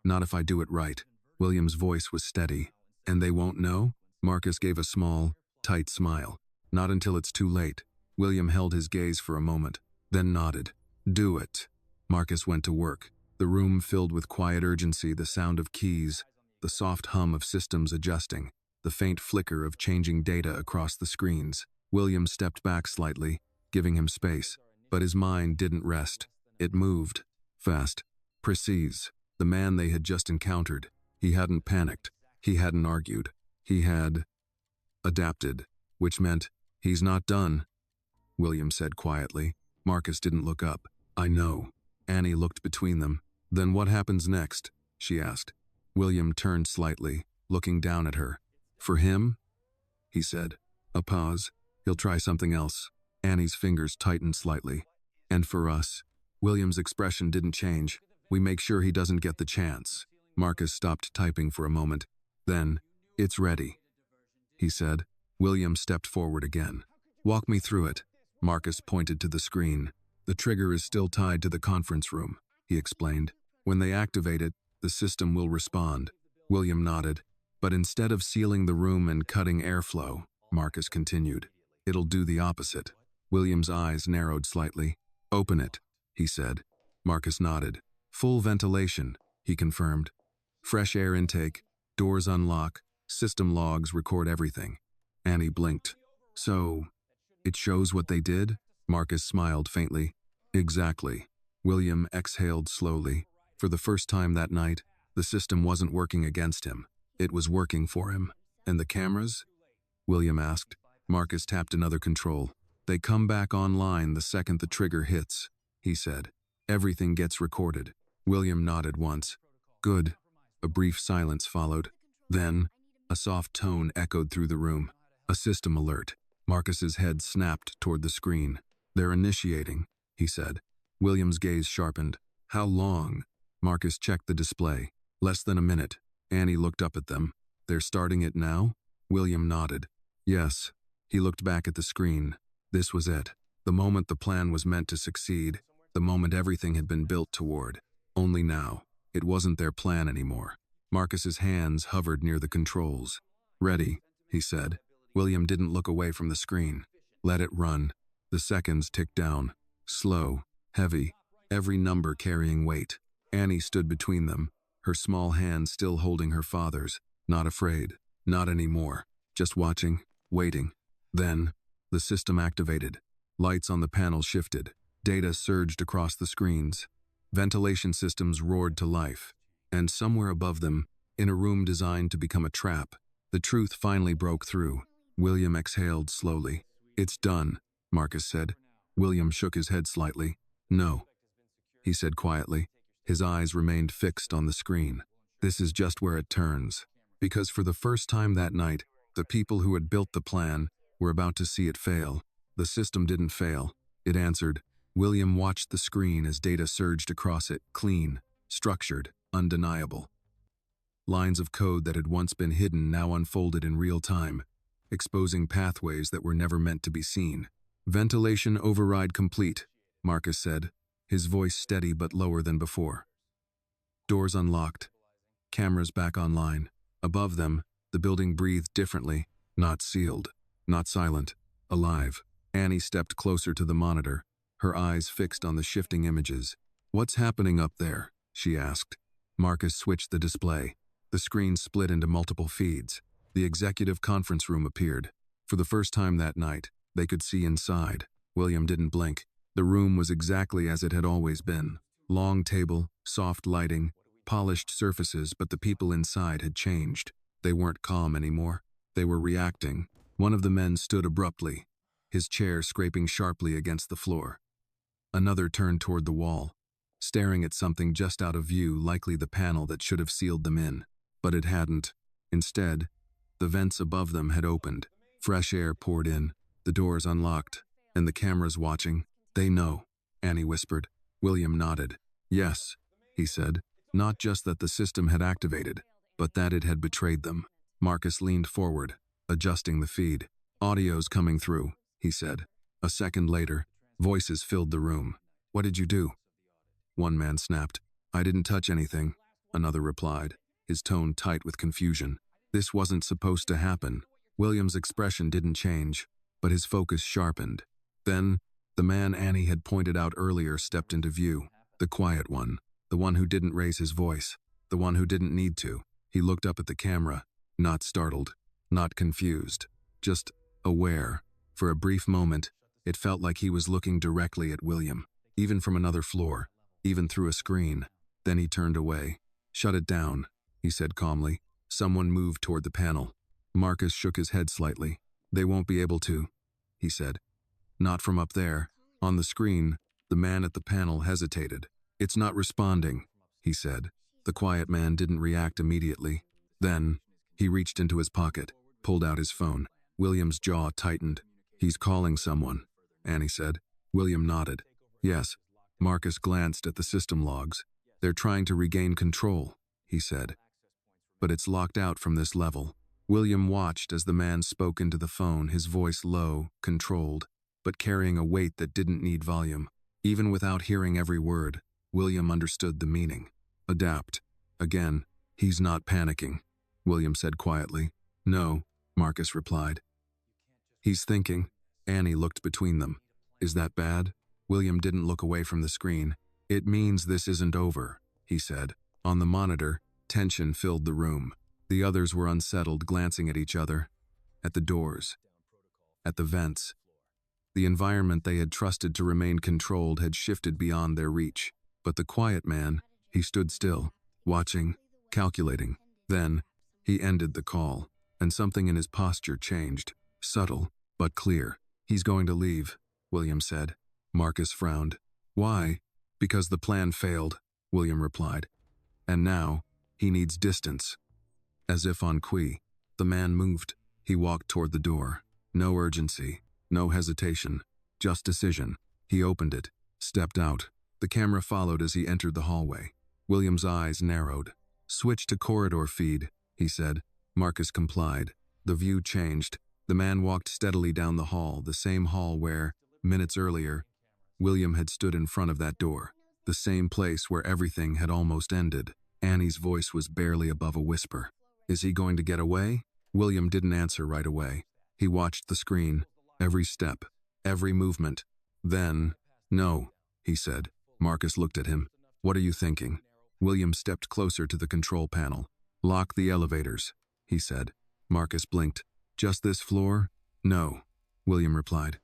Not if I do it right. William's voice was steady. And they won't know? Marcus gave a small, tight smile. Not until it's too late. William held his gaze for a moment, then nodded. Do it. Marcus went to work. The room filled with quiet urgency, the sound of keys, the soft hum of systems adjusting, the faint flicker of changing data across the screens. William stepped back slightly, giving him space, but his mind didn't rest. It moved. Fast. Precise. The man they had just encountered. He hadn't panicked. He hadn't argued. He had adapted, which meant, he's not done, William said quietly. Marcus didn't look up. I know. Annie looked between them. Then what happens next? She asked. William turned slightly, looking down at her. For him? He said. A pause. He'll try something else. Annie's fingers tightened slightly. And for us? William's expression didn't change. We make sure he doesn't get the chance. Marcus stopped typing for a moment. Then, it's ready, he said. William stepped forward again. Walk me through it. Marcus pointed to the screen. The trigger is still tied to the conference room, he explained. When they activate it, the system will respond. William nodded. But instead of sealing the room and cutting airflow, Marcus continued, it'll do the opposite. William's eyes narrowed slightly. Open it, he said. Marcus nodded. Full ventilation, he confirmed. Fresh air intake, doors unlock, system logs record everything. Annie blinked. So, it shows what they did? Marcus smiled faintly. Exactly. William exhaled slowly. For the first time that night, the system wasn't working against him. It was working for him. And the cameras? William asked. Marcus tapped another control. They come back online the second the trigger hits, he said. Everything gets recorded. William nodded once. Good. A brief silence followed. Then, a soft tone echoed through the room. A system alert. Marcus's head snapped toward the screen. They're initiating, he said. William's gaze sharpened. How long? Marcus checked the display. Less than a minute. Annie looked up at them. They're starting it now? William nodded. Yes. He looked back at the screen. This was it. The moment the plan was meant to succeed. The moment everything had been built toward. Only now. It wasn't their plan anymore. Marcus's hands hovered near the controls. Ready, he said. William didn't look away from the screen. Let it run. The seconds ticked down. Slow, heavy, every number carrying weight. Annie stood between them, her small hand still holding her father's. Not afraid. Not anymore. Just watching, waiting. Then, the system activated. Lights on the panel shifted. Data surged across the screens. Ventilation systems roared to life. And somewhere above them, in a room designed to become a trap, the truth finally broke through. William exhaled slowly. It's done, Marcus said. William shook his head slightly. No, he said quietly. His eyes remained fixed on the screen. This is just where it turns. Because for the first time that night, the people who had built the plan were about to see it fail. The system didn't fail. It answered. William watched the screen as data surged across it, clean, structured, undeniable. Lines of code that had once been hidden now unfolded in real time, exposing pathways that were never meant to be seen. Ventilation override complete, Marcus said, his voice steady but lower than before. Doors unlocked. Cameras back online. Above them, the building breathed differently, not sealed, not silent, alive. Annie stepped closer to the monitor, her eyes fixed on the shifting images. What's happening up there? She asked. Marcus switched the display. The screen split into multiple feeds. The executive conference room appeared. For the first time that night, they could see inside. William didn't blink. The room was exactly as it had always been. Long table, soft lighting, polished surfaces, but the people inside had changed. They weren't calm anymore. They were reacting. One of the men stood abruptly, his chair scraping sharply against the floor. Another turned toward the wall, staring at something just out of view, likely the panel that should have sealed them in. But it hadn't. Instead, the vents above them had opened. Fresh air poured in, the doors unlocked, and the cameras watching. They know, Annie whispered. William nodded. Yes, he said. Not just that the system had activated, but that it had betrayed them. Marcus leaned forward. adjusting the feed. "Audio's coming through," he said. A second later, voices filled the room. "What did you do?" One man snapped. "I didn't touch anything," another replied, his tone tight with confusion. This wasn't supposed to happen. William's expression didn't change, but his focus sharpened. Then, the man Annie had pointed out earlier stepped into view. The quiet one, the one who didn't raise his voice, the one who didn't need to. He looked up at the camera, not startled, not confused, just aware. For a brief moment, it felt like he was looking directly at William, even from another floor, even through a screen. Then he turned away. "Shut it down," he said calmly. Someone moved toward the panel. Marcus shook his head slightly. "They won't be able to," he said. "Not from up there." On the screen, the man at the panel hesitated. "It's not responding," he said. The quiet man didn't react immediately. Then, he reached into his pocket, pulled out his phone. William's jaw tightened. "He's calling someone," Annie said. William nodded. "Yes." Marcus glanced at the system logs. "They're trying to regain control," he said. "But it's locked out from this level." William watched as the man spoke into the phone, his voice low, controlled, but carrying a weight that didn't need volume. Even without hearing every word, William understood the meaning. "Adapt." Again, "He's not panicking," William said quietly. "No," Marcus replied. "He's thinking." Annie looked between them. "Is that bad?" William didn't look away from the screen. "It means this isn't over," he said. On the monitor, tension filled the room. The others were unsettled, glancing at each other, at the doors, at the vents. The environment they had trusted to remain controlled had shifted beyond their reach. But the quiet man, he stood still, watching, calculating. Then, he ended the call, and something in his posture changed, subtle, but clear. "He's going to leave," William said. Marcus frowned. "Why?" "Because the plan failed," William replied. "And now, he needs distance." As if on qui, the man moved. He walked toward the door. No urgency, no hesitation, just decision. He opened it, stepped out. The camera followed as he entered the hallway. William's eyes narrowed. "Switch to corridor feed," he said. Marcus complied. The view changed. The man walked steadily down the hall, the same hall where, minutes earlier, William had stood in front of that door. The same place where everything had almost ended. Annie's voice was barely above a whisper. "Is he going to get away?" William didn't answer right away. He watched the screen, every step, every movement. Then, "No," he said. Marcus looked at him. "What are you thinking?" William stepped closer to the control panel. "Lock the elevators," he said. Marcus blinked. "Just this floor?" "No," William replied.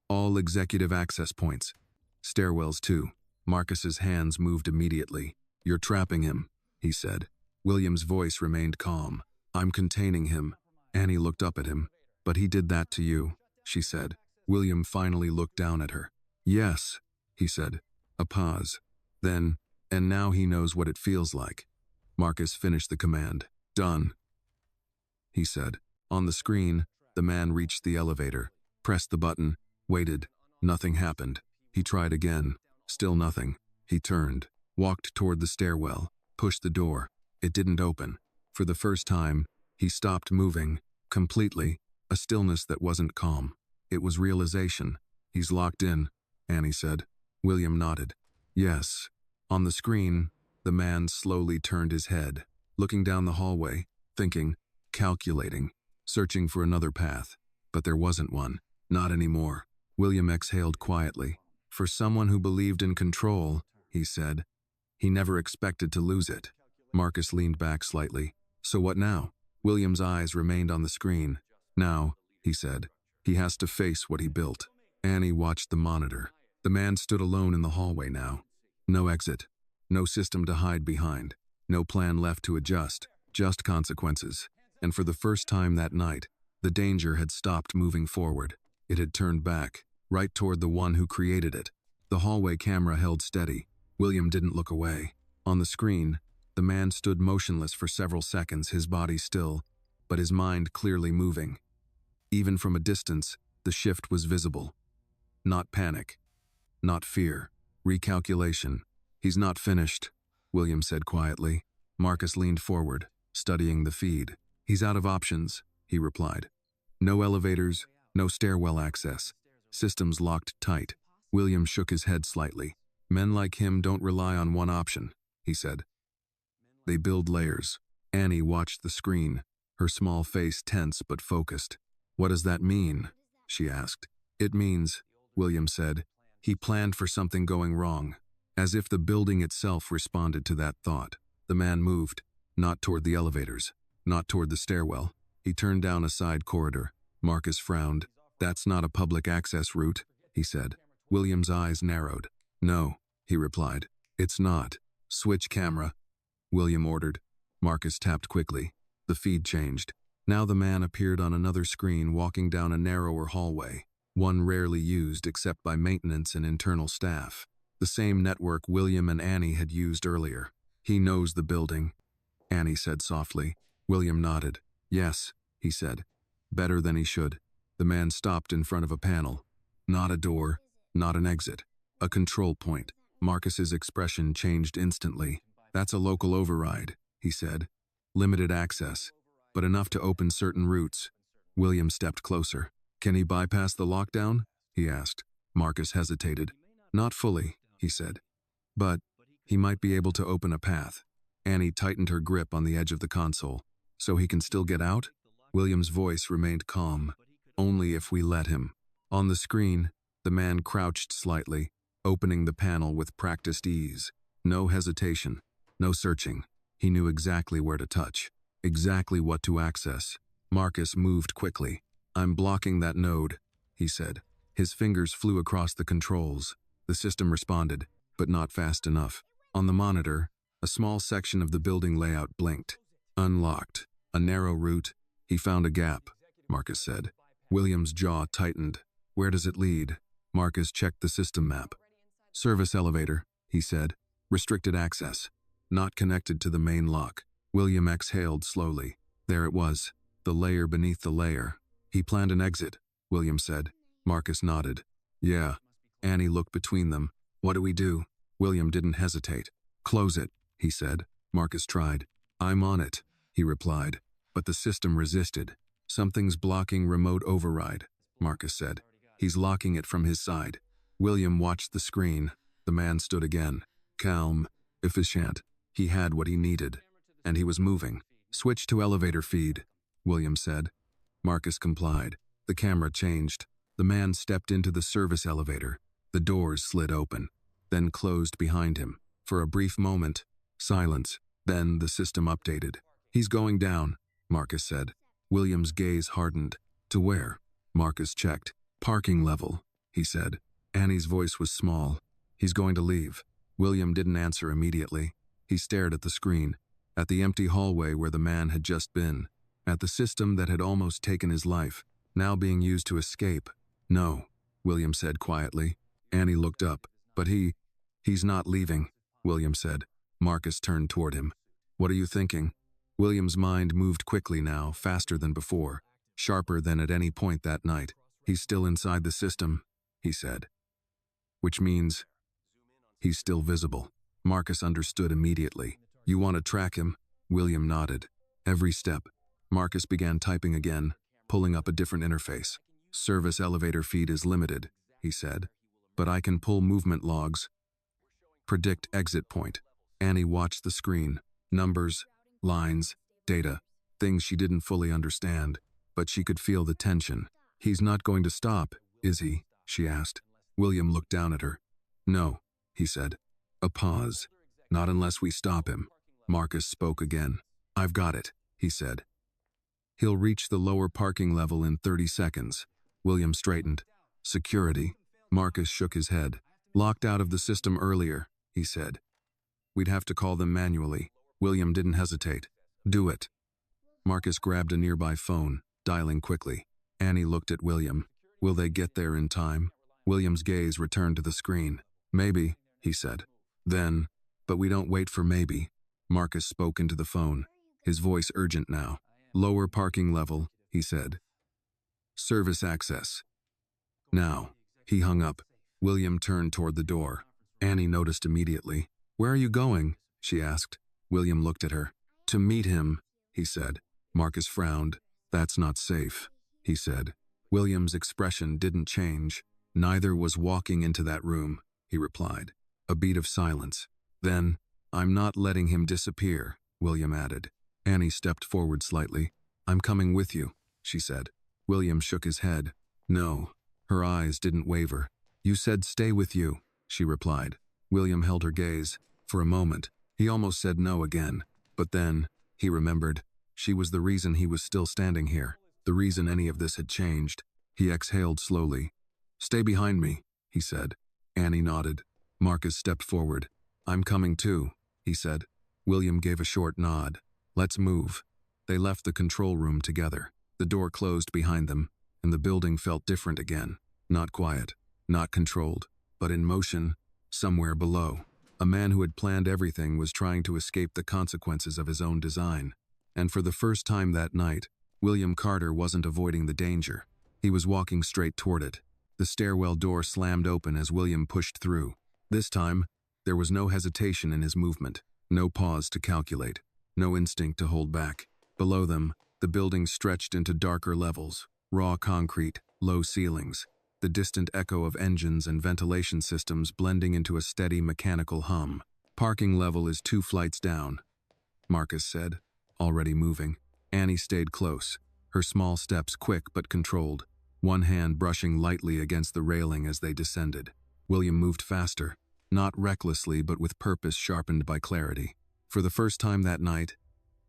"All executive access points. Stairwells too." Marcus's hands moved immediately. "You're trapping him," he said. William's voice remained calm. "I'm containing him." Annie looked up at him. "But he did that to you," she said. William finally looked down at her. "Yes," he said. A pause. Then, "And now he knows what it feels like." Marcus finished the command. "Done," he said. On the screen, the man reached the elevator, pressed the button, waited. Nothing happened. He tried again. Still nothing. He turned, walked toward the stairwell, pushed the door. It didn't open. For the first time, he stopped moving, completely, a stillness that wasn't calm. It was realization. "He's locked in," Annie said. William nodded. "Yes." On the screen, the man slowly turned his head, looking down the hallway, thinking, calculating, searching for another path. But there wasn't one. Not anymore. William exhaled quietly. "For someone who believed in control," he said, "he never expected to lose it." Marcus leaned back slightly. "So what now?" William's eyes remained on the screen. "Now," he said, "he has to face what he built." Annie watched the monitor. The man stood alone in the hallway now. No exit. No system to hide behind. No plan left to adjust. Just consequences. And for the first time that night, the danger had stopped moving forward. It had turned back, right toward the one who created it. The hallway camera held steady. William didn't look away. On the screen, the man stood motionless for several seconds, his body still, but his mind clearly moving. Even from a distance, the shift was visible. Not panic. Not fear. Recalculation. "He's not finished," William said quietly. Marcus leaned forward, studying the feed. "He's out of options," he replied. No elevators, no stairwell access. Systems locked tight. William shook his head slightly. Men like him don't rely on one option, he said. They build layers. Annie watched the screen, her small face tense but focused. What does that mean? She asked. It means, William said, he planned for something going wrong, as if the building itself responded to that thought. The man moved, not toward the elevators, not toward the stairwell. He turned down a side corridor. Marcus frowned. That's not a public access route, he said. William's eyes narrowed. No, he replied. It's not. Switch camera, William ordered. Marcus tapped quickly. The feed changed. Now the man appeared on another screen walking down a narrower hallway, one rarely used except by maintenance and internal staff. The same network William and Annie had used earlier. He knows the building, Annie said softly. William nodded. Yes, he said. Better than he should. The man stopped in front of a panel. Not a door, not an exit. A control point. Marcus's expression changed instantly. That's a local override, he said. Limited access, but enough to open certain routes. William stepped closer. Can he bypass the lockdown? He asked. Marcus hesitated. Not fully, he said. But he might be able to open a path. Annie tightened her grip on the edge of the console. So he can still get out? William's voice remained calm. Only if we let him. On the screen, the man crouched slightly, opening the panel with practiced ease. No hesitation, no searching. He knew exactly where to touch, exactly what to access. Marcus moved quickly. I'm blocking that node, he said. His fingers flew across the controls. The system responded, but not fast enough. On the monitor, a small section of the building layout blinked. Unlocked. A narrow route. He found a gap, Marcus said. William's jaw tightened. Where does it lead? Marcus checked the system map. Service elevator, he said. Restricted access. Not connected to the main lock. William exhaled slowly. There it was, the layer beneath the layer. He planned an exit, William said. Marcus nodded. Yeah. Annie looked between them. What do we do? William didn't hesitate. Close it, he said. Marcus tried. I'm on it, he replied. But the system resisted. Something's blocking remote override, Marcus said. He's locking it from his side. William watched the screen. The man stood again. Calm, efficient. He had what he needed. And he was moving. Switch to elevator feed, William said. Marcus complied. The camera changed. The man stepped into the service elevator. The doors slid open, then closed behind him. For a brief moment, silence. Then the system updated. He's going down, Marcus said. William's gaze hardened. To where? Marcus checked. Parking level, he said. Annie's voice was small. He's going to leave. William didn't answer immediately. He stared at the screen, at the empty hallway where the man had just been, at the system that had almost taken his life, now being used to escape. No, William said quietly. Annie looked up. But he's not leaving, William said. Marcus turned toward him. What are you thinking? William's mind moved quickly now, faster than before, sharper than at any point that night. He's still inside the system, he said. Which means he's still visible. Marcus understood immediately. You want to track him? William nodded. Every step. Marcus began typing again, pulling up a different interface. Service elevator feed is limited, he said. But I can pull movement logs. Predict exit point. Annie watched the screen. Numbers, lines, data, things she didn't fully understand, but she could feel the tension. He's not going to stop, is he? She asked. William looked down at her. No, he said. A pause. Not unless we stop him. Marcus spoke again. I've got it, he said. He'll reach the lower parking level in 30 seconds. William straightened. Security. Marcus shook his head. Locked out of the system earlier, he said. We'd have to call them manually. William didn't hesitate. Do it. Marcus grabbed a nearby phone, dialing quickly. Annie looked at William. Will they get there in time? William's gaze returned to the screen. Maybe, he said. Then, but we don't wait for maybe. Marcus spoke into the phone, his voice urgent now. Lower parking level, he said. Service access. Now. He hung up. William turned toward the door. Annie noticed immediately. Where are you going? She asked. William looked at her. To meet him, he said. Marcus frowned. That's not safe, he said. William's expression didn't change. Neither was walking into that room, he replied. A beat of silence. Then, I'm not letting him disappear, William added. Annie stepped forward slightly. I'm coming with you, she said. William shook his head. No. Her eyes didn't waver. You said stay with you, she replied. William held her gaze. For a moment, he almost said no again. But then, he remembered. She was the reason he was still standing here. The reason any of this had changed. He exhaled slowly. Stay behind me, he said. Annie nodded. Marcus stepped forward. I'm coming too, he said. William gave a short nod. Let's move. They left the control room together. The door closed behind them, and the building felt different again. Not quiet, not controlled, but in motion, somewhere below. A man who had planned everything was trying to escape the consequences of his own design. And for the first time that night, William Carter wasn't avoiding the danger. He was walking straight toward it. The stairwell door slammed open as William pushed through. This time, there was no hesitation in his movement, no pause to calculate, no instinct to hold back. Below them, the building stretched into darker levels, raw concrete, low ceilings, the distant echo of engines and ventilation systems blending into a steady mechanical hum. Parking level is 2 flights down, Marcus said, already moving. Annie stayed close, her small steps quick but controlled, one hand brushing lightly against the railing as they descended. William moved faster, not recklessly but with purpose sharpened by clarity. For the first time that night,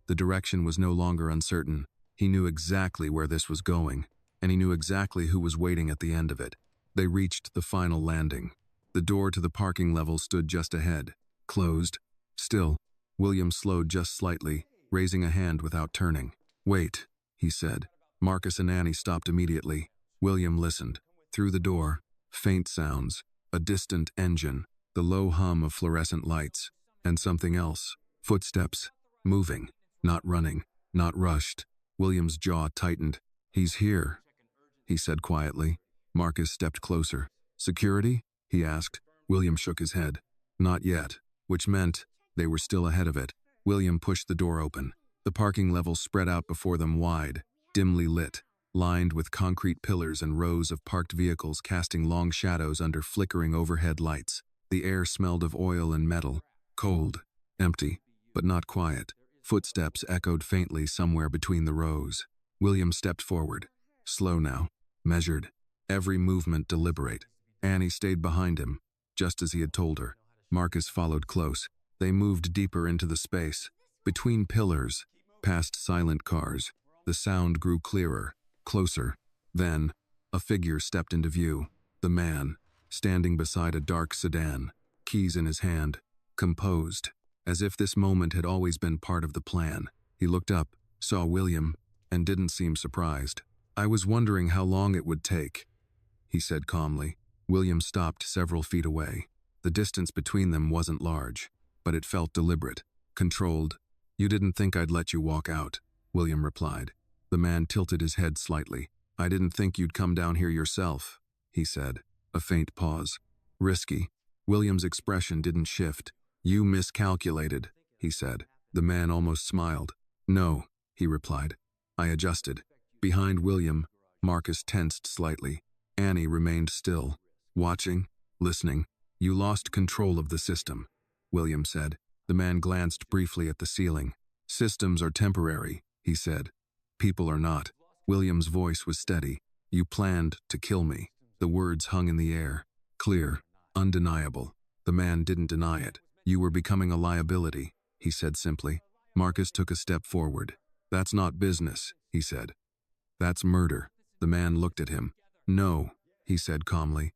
the direction was no longer uncertain. He knew exactly where this was going, and he knew exactly who was waiting at the end of it. They reached the final landing. The door to the parking level stood just ahead, closed. Still, William slowed just slightly, raising a hand without turning. Wait, he said. Marcus and Annie stopped immediately. William listened. Through the door, faint sounds, a distant engine, the low hum of fluorescent lights, and something else. Footsteps, moving, not running, not rushed. William's jaw tightened. He's here, he said quietly. Marcus stepped closer. Security? He asked. William shook his head. Not yet, which meant they were still ahead of it. William pushed the door open. The parking level spread out before them wide, dimly lit, lined with concrete pillars and rows of parked vehicles casting long shadows under flickering overhead lights. The air smelled of oil and metal, cold, empty, but not quiet. Footsteps echoed faintly somewhere between the rows. William stepped forward, slow now, measured, every movement deliberate. Annie stayed behind him, just as he had told her. Marcus followed close. They moved deeper into the space. Between pillars, past silent cars, the sound grew clearer, closer. Then, a figure stepped into view. The man, standing beside a dark sedan, keys in his hand, composed, as if this moment had always been part of the plan. He looked up, saw William, and didn't seem surprised. I was wondering how long it would take, he said calmly. William stopped several feet away. The distance between them wasn't large, but it felt deliberate, controlled. You didn't think I'd let you walk out, William replied. The man tilted his head slightly. I didn't think you'd come down here yourself, he said. A faint pause. Risky. William's expression didn't shift. You miscalculated, he said. The man almost smiled. No, he replied. I adjusted. Behind William, Marcus tensed slightly. Annie remained still, watching, listening. You lost control of the system, William said. The man glanced briefly at the ceiling. Systems are temporary, he said. People are not. William's voice was steady. You planned to kill me. The words hung in the air, clear, undeniable. The man didn't deny it. You were becoming a liability, he said simply. Marcus took a step forward. That's not business, he said. That's murder. The man looked at him. No, he said calmly.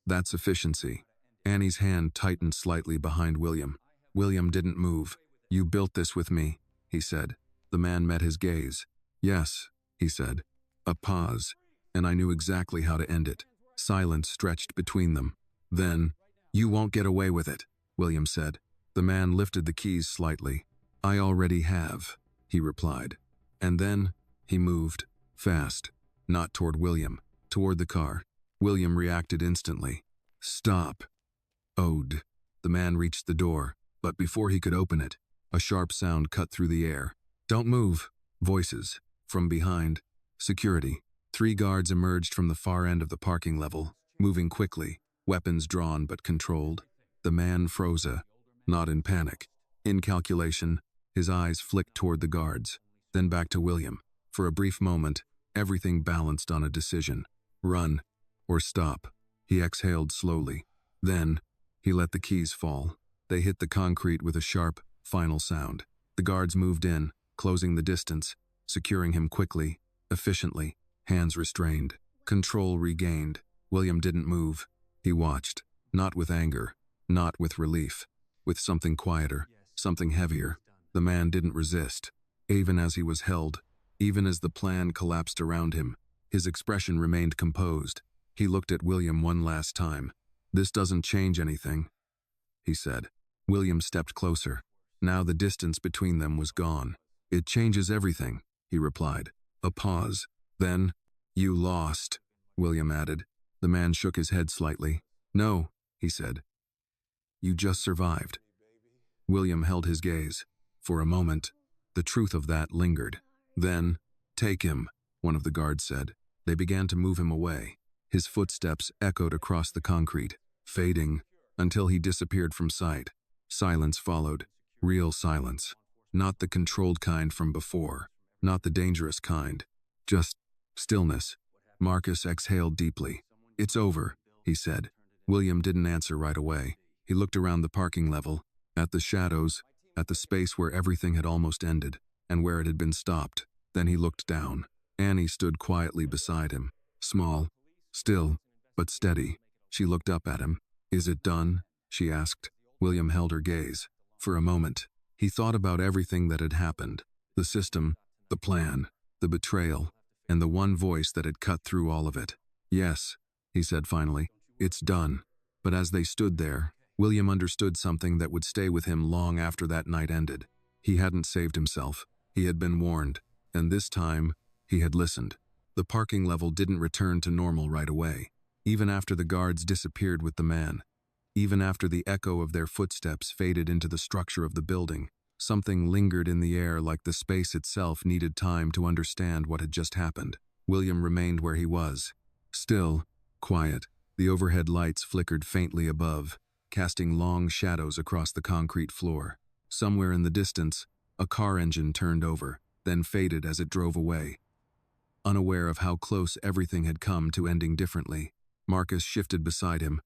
That's efficiency. Annie's hand tightened slightly behind William. William didn't move. You built this with me, he said. The man met his gaze. Yes, he said. A pause, and I knew exactly how to end it. Silence stretched between them. Then, you won't get away with it, William said. The man lifted the keys slightly. I already have, he replied. And then, he moved, fast, not toward William, toward the car. William reacted instantly. Stop. Ode. The man reached the door, but before he could open it, a sharp sound cut through the air. Don't move. Voices. From behind. Security. 3 guards emerged from the far end of the parking level, moving quickly, weapons drawn but controlled. The man froze, not in panic. In calculation, his eyes flicked toward the guards, then back to William. For a brief moment, everything balanced on a decision. Run, or stop. He exhaled slowly. Then, he let the keys fall. They hit the concrete with a sharp, final sound. The guards moved in, closing the distance, securing him quickly, efficiently, hands restrained. Control regained. William didn't move. He watched, not with anger, not with relief, with something quieter, something heavier. The man didn't resist. Even as he was held, even as the plan collapsed around him, his expression remained composed. He looked at William one last time. "This doesn't change anything," he said. William stepped closer. Now the distance between them was gone. "It changes everything," he replied. A pause. Then, "You lost," William added. The man shook his head slightly. "No," he said. "You just survived." William held his gaze. For a moment, the truth of that lingered. Then, "Take him," one of the guards said. They began to move him away. His footsteps echoed across the concrete, fading, until he disappeared from sight. Silence followed. Real silence. Not the controlled kind from before. Not the dangerous kind. Just stillness. Marcus exhaled deeply. "It's over," he said. William didn't answer right away. He looked around the parking level, at the shadows, at the space where everything had almost ended, and where it had been stopped. Then he looked down. Annie stood quietly beside him, small, still, but steady. She looked up at him. "Is it done?" she asked. William held her gaze. For a moment, he thought about everything that had happened. The system, the plan, the betrayal, and the one voice that had cut through all of it. "Yes," he said finally, "it's done." But as they stood there, William understood something that would stay with him long after that night ended. He hadn't saved himself. He had been warned. And this time, he had listened. The parking level didn't return to normal right away. Even after the guards disappeared with the man. Even after the echo of their footsteps faded into the structure of the building, something lingered in the air like the space itself needed time to understand what had just happened. William remained where he was. Still, quiet. The overhead lights flickered faintly above, casting long shadows across the concrete floor. Somewhere in the distance, a car engine turned over, then faded as it drove away. Unaware of how close everything had come to ending differently, Marcus shifted beside him,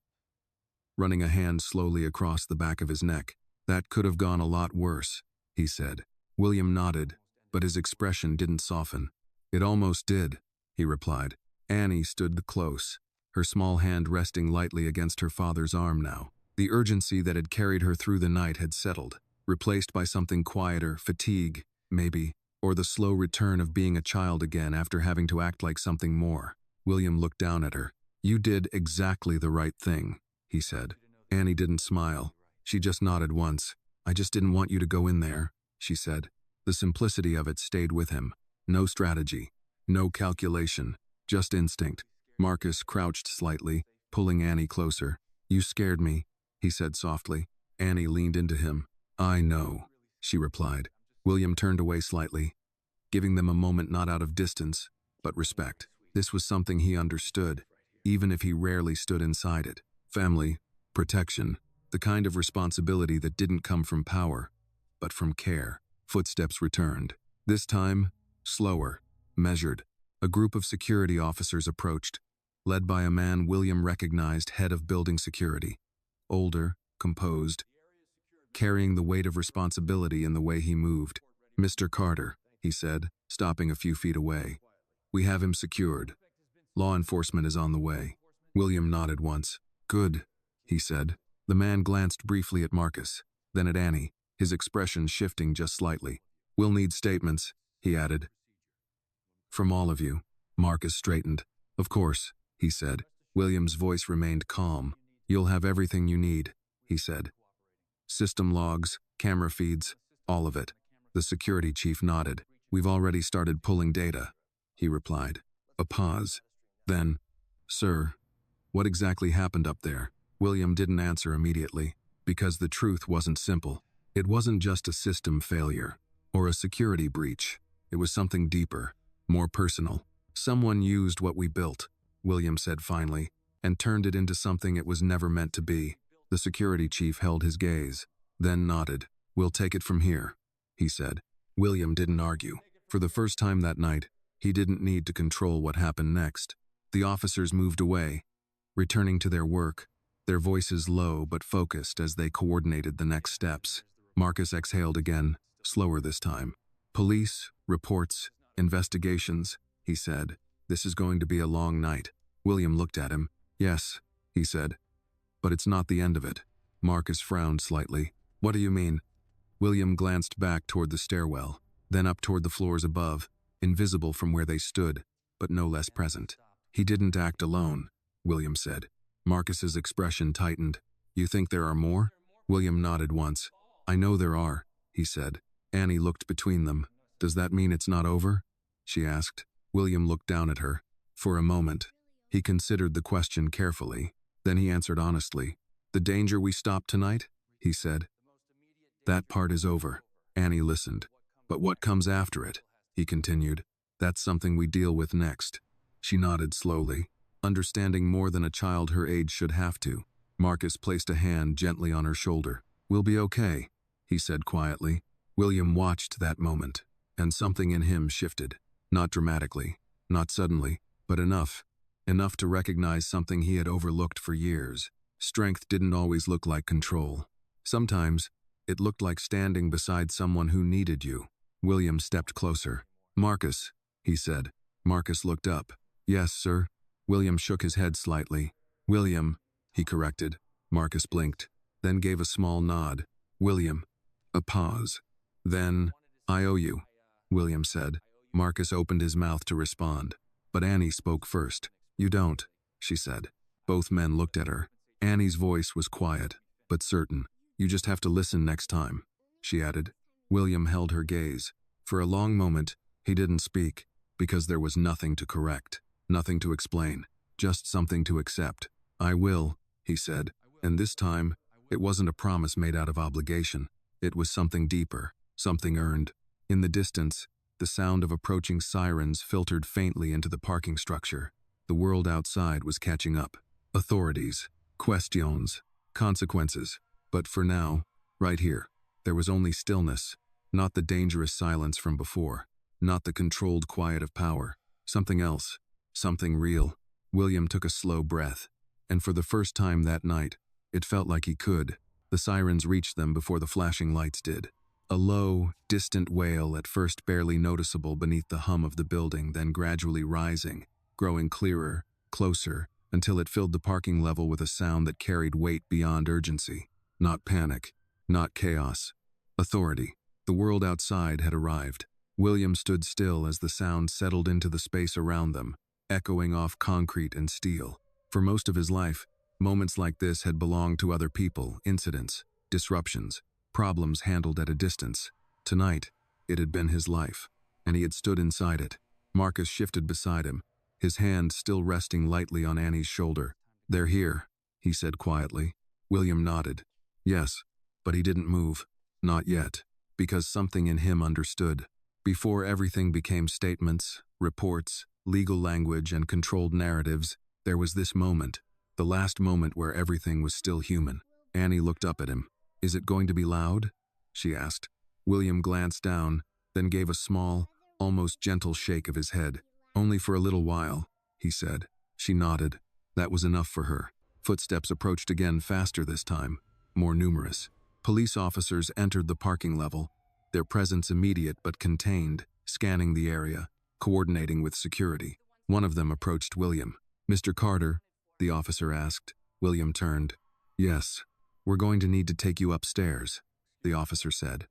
running a hand slowly across the back of his neck. "That could have gone a lot worse," he said. William nodded, but his expression didn't soften. "It almost did," he replied. Annie stood close, her small hand resting lightly against her father's arm now. The urgency that had carried her through the night had settled, replaced by something quieter, fatigue, maybe, or the slow return of being a child again after having to act like something more. William looked down at her. "You did exactly the right thing," he said. Annie didn't smile. She just nodded once. "I just didn't want you to go in there," she said. The simplicity of it stayed with him. No strategy, no calculation, just instinct. Marcus crouched slightly, pulling Annie closer. "You scared me," he said softly. Annie leaned into him. "I know," she replied. William turned away slightly, giving them a moment not out of distance, but respect. This was something he understood, even if he rarely stood inside it. Family, protection, the kind of responsibility that didn't come from power, but from care. Footsteps returned. This time, slower, measured. A group of security officers approached, led by a man William recognized, head of building security. Older, composed, carrying the weight of responsibility in the way he moved. "Mr. Carter," he said, stopping a few feet away. "We have him secured. Law enforcement is on the way." William nodded once. "Good," he said. The man glanced briefly at Marcus, then at Annie, his expression shifting just slightly. "We'll need statements," he added. "From all of you." Marcus straightened. "Of course," he said. William's voice remained calm. "You'll have everything you need," he said. "System logs, camera feeds, all of it." The security chief nodded. "We've already started pulling data," he replied. A pause. Then, "Sir, what exactly happened up there?" William didn't answer immediately, because the truth wasn't simple. It wasn't just a system failure, or a security breach. It was something deeper, more personal, Someone used what we built, William said finally, and turned it into something it was never meant to be. The security chief held his gaze, then nodded. We'll take it from here, he said. William didn't argue. For the first time that night, he didn't need to control what happened next. The officers moved away, returning to their work, their voices low but focused as they coordinated the next steps. Marcus exhaled again, slower this time. Police, reports, investigations, he said. This is going to be a long night. William looked at him. Yes, he said. But it's not the end of it. Marcus frowned slightly. What do you mean? William glanced back toward the stairwell, then up toward the floors above, invisible from where they stood, but no less present. He didn't act alone, William said. Marcus's expression tightened. You think there are more? William nodded once. I know there are, he said. Annie looked between them. Does that mean it's not over? She asked. William looked down at her. For a moment, he considered the question carefully. Then he answered honestly. The danger we stopped tonight? He said. That part is over. Annie listened. But what comes after it? He continued. That's something we deal with next. She nodded slowly, understanding more than a child her age should have to. Marcus placed a hand gently on her shoulder. We'll be okay, he said quietly. William watched that moment, and something in him shifted. Not dramatically, not suddenly, but enough to recognize something he had overlooked for years. Strength didn't always look like control. Sometimes, it looked like standing beside someone who needed you. William stepped closer. Marcus, he said. Marcus looked up. Yes, sir. William shook his head slightly. William, he corrected. Marcus blinked, then gave a small nod. William. A pause. Then, I owe you, William said. Marcus opened his mouth to respond, but Annie spoke first. You don't, she said. Both men looked at her. Annie's voice was quiet, but certain. You just have to listen next time, she added. William held her gaze. For a long moment, he didn't speak, because there was nothing to correct, nothing to explain, just something to accept. I will, he said, and this time, it wasn't a promise made out of obligation. It was something deeper, something earned. In the distance, the sound of approaching sirens filtered faintly into the parking structure. The world outside was catching up. Authorities, questions, consequences. But for now, right here, there was only stillness, not the dangerous silence from before, not the controlled quiet of power. Something else, something real. William took a slow breath, and for the first time that night, it felt like he could. The sirens reached them before the flashing lights did. A low, distant wail at first barely noticeable beneath the hum of the building, then gradually rising, growing clearer, closer, until it filled the parking level with a sound that carried weight beyond urgency. Not panic, not chaos. Authority. The world outside had arrived. William stood still as the sound settled into the space around them, echoing off concrete and steel. For most of his life, moments like this had belonged to other people, incidents, disruptions, problems handled at a distance. Tonight, it had been his life, and he had stood inside it. Marcus shifted beside him, his hand still resting lightly on Annie's shoulder. They're here, he said quietly. William nodded. Yes, but he didn't move. Not yet, because something in him understood. Before everything became statements, reports, legal language, and controlled narratives, there was this moment, the last moment where everything was still human. Annie looked up at him. Is it going to be loud? She asked. William glanced down, then gave a small, almost gentle shake of his head. Only for a little while, he said. She nodded. That was enough for her. Footsteps approached again, faster this time, more numerous. Police officers entered the parking level, their presence immediate but contained, scanning the area, coordinating with security. One of them approached William. Mr. Carter, the officer asked. William turned. Yes, we're going to need to take you upstairs, the officer said.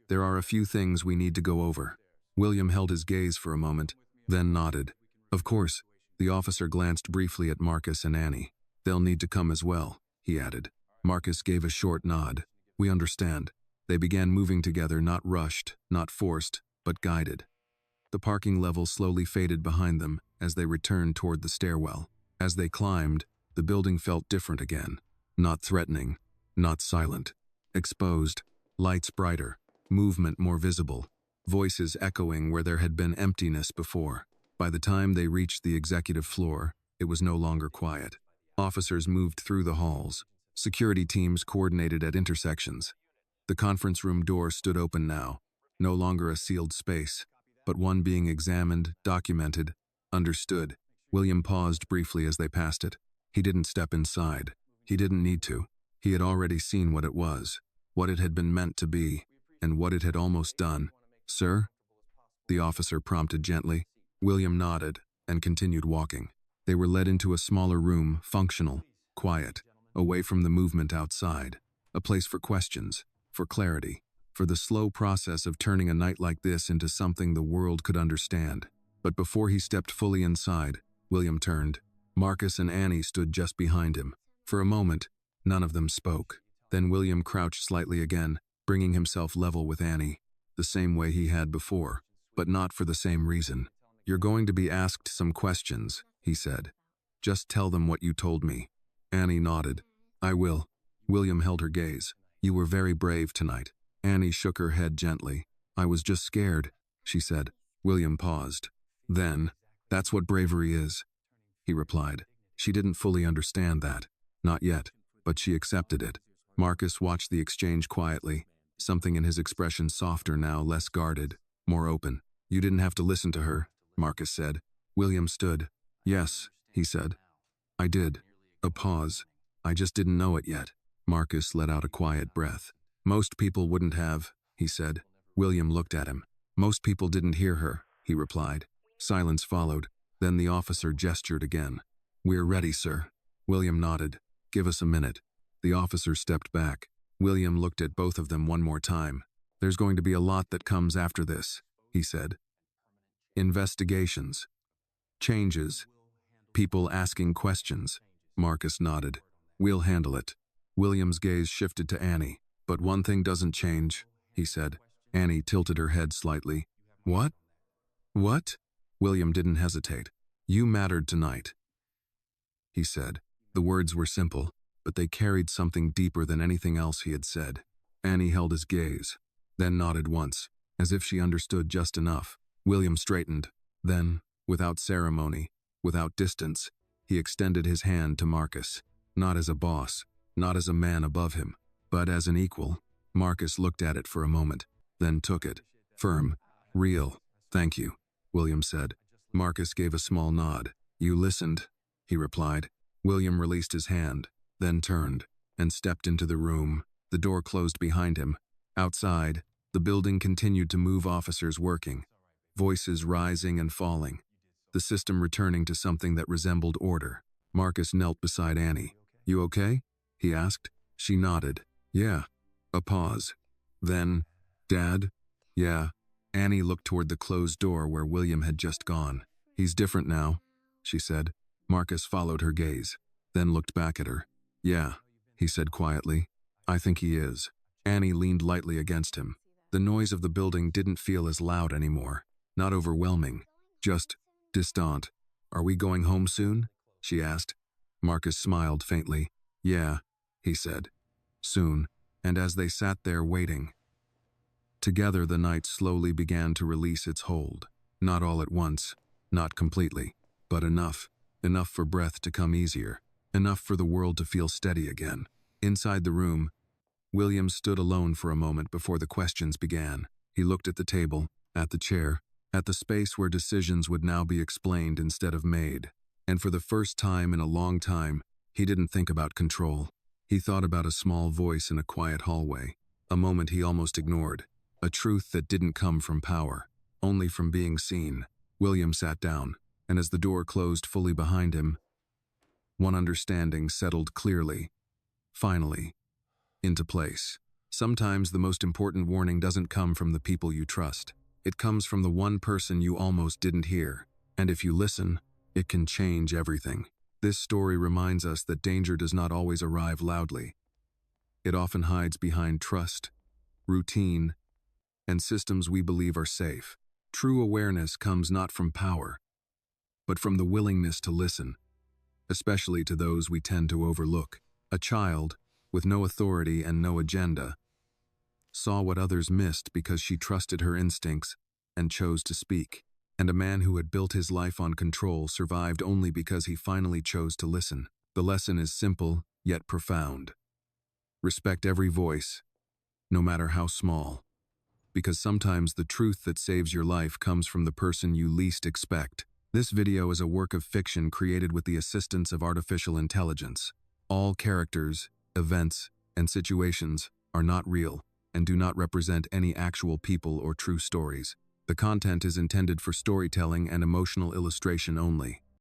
There are a few things we need to go over. William held his gaze for a moment, then nodded. Of course, the officer glanced briefly at Marcus and Annie. They'll need to come as well, he added. Marcus gave a short nod. We understand. They began moving together, not rushed, not forced, but guided. The parking level slowly faded behind them as they returned toward the stairwell. As they climbed, the building felt different again. Not threatening, not silent. Exposed, lights brighter, movement more visible, voices echoing where there had been emptiness before. By the time they reached the executive floor, it was no longer quiet. Officers moved through the halls. Security teams coordinated at intersections. The conference room door stood open now, no longer a sealed space, but one being examined, documented, understood. William paused briefly as they passed it. He didn't step inside. He didn't need to. He had already seen what it was, what it had been meant to be, and what it had almost done. "Sir?" the officer prompted gently. William nodded and continued walking. They were led into a smaller room, functional, quiet, away from the movement outside, a place for questions, for clarity, for the slow process of turning a night like this into something the world could understand. But before he stepped fully inside, William turned. Marcus and Annie stood just behind him. For a moment, none of them spoke. Then William crouched slightly again, bringing himself level with Annie, the same way he had before, but not for the same reason. "You're going to be asked some questions," he said. "Just tell them what you told me." Annie nodded. "I will." William held her gaze. "You were very brave tonight." Annie shook her head gently. "I was just scared," she said. William paused. "Then, that's what bravery is," he replied. She didn't fully understand that. Not yet, but she accepted it. Marcus watched the exchange quietly, something in his expression softer now, less guarded, more open. "You didn't have to listen to her," Marcus said. William stood. "Yes," he said. "I did." A pause. "I just didn't know it yet." Marcus let out a quiet breath. "Most people wouldn't have," he said. William looked at him. "Most people didn't hear her," he replied. Silence followed. Then the officer gestured again. "We're ready, sir." William nodded. "Give us a minute." The officer stepped back. William looked at both of them one more time. "There's going to be a lot that comes after this," he said. "Investigations. Changes. People asking questions." Marcus nodded. "We'll handle it." William's gaze shifted to Annie. "But one thing doesn't change," he said. Annie tilted her head slightly. "What?" "What?" William didn't hesitate. "You mattered tonight," he said. The words were simple, but they carried something deeper than anything else he had said. Annie held his gaze, then nodded once, as if she understood just enough. William straightened. Then, without ceremony, without distance, he extended his hand to Marcus. Not as a boss, not as a man above him, but as an equal. Marcus looked at it for a moment, then took it. Firm. Real. "Thank you," William said. Marcus gave a small nod. "You listened," he replied. William released his hand, then turned, and stepped into the room. The door closed behind him. Outside, the building continued to move, officers working, voices rising and falling, the system returning to something that resembled order. Marcus knelt beside Annie. "You okay?" he asked. She nodded. "Yeah." A pause. Then, "Dad?" "Yeah." Annie looked toward the closed door where William had just gone. "He's different now," she said. Marcus followed her gaze, then looked back at her. "Yeah," he said quietly. "I think he is." Annie leaned lightly against him. The noise of the building didn't feel as loud anymore. Not overwhelming, just distant. "Are we going home soon?" she asked. Marcus smiled faintly. "Yeah," he said. "Soon." And as they sat there waiting, together the night slowly began to release its hold. Not all at once, not completely, but enough. Enough for breath to come easier. Enough for the world to feel steady again. Inside the room, William stood alone for a moment before the questions began. He looked at the table, at the chair, at the space where decisions would now be explained instead of made. And for the first time in a long time, he didn't think about control. He thought about a small voice in a quiet hallway, a moment he almost ignored, a truth that didn't come from power, only from being seen. William sat down, and as the door closed fully behind him, one understanding settled clearly, finally, into place. Sometimes the most important warning doesn't come from the people you trust. It comes from the one person you almost didn't hear. And if you listen, it can change everything. This story reminds us that danger does not always arrive loudly. It often hides behind trust, routine, and systems we believe are safe. True awareness comes not from power, but from the willingness to listen, especially to those we tend to overlook. A child, with no authority and no agenda, saw what others missed because she trusted her instincts and chose to speak. And a man who had built his life on control survived only because he finally chose to listen. The lesson is simple, yet profound. Respect every voice, no matter how small. Because sometimes the truth that saves your life comes from the person you least expect. This video is a work of fiction created with the assistance of artificial intelligence. All characters, events, and situations are not real and do not represent any actual people or true stories. The content is intended for storytelling and emotional illustration only.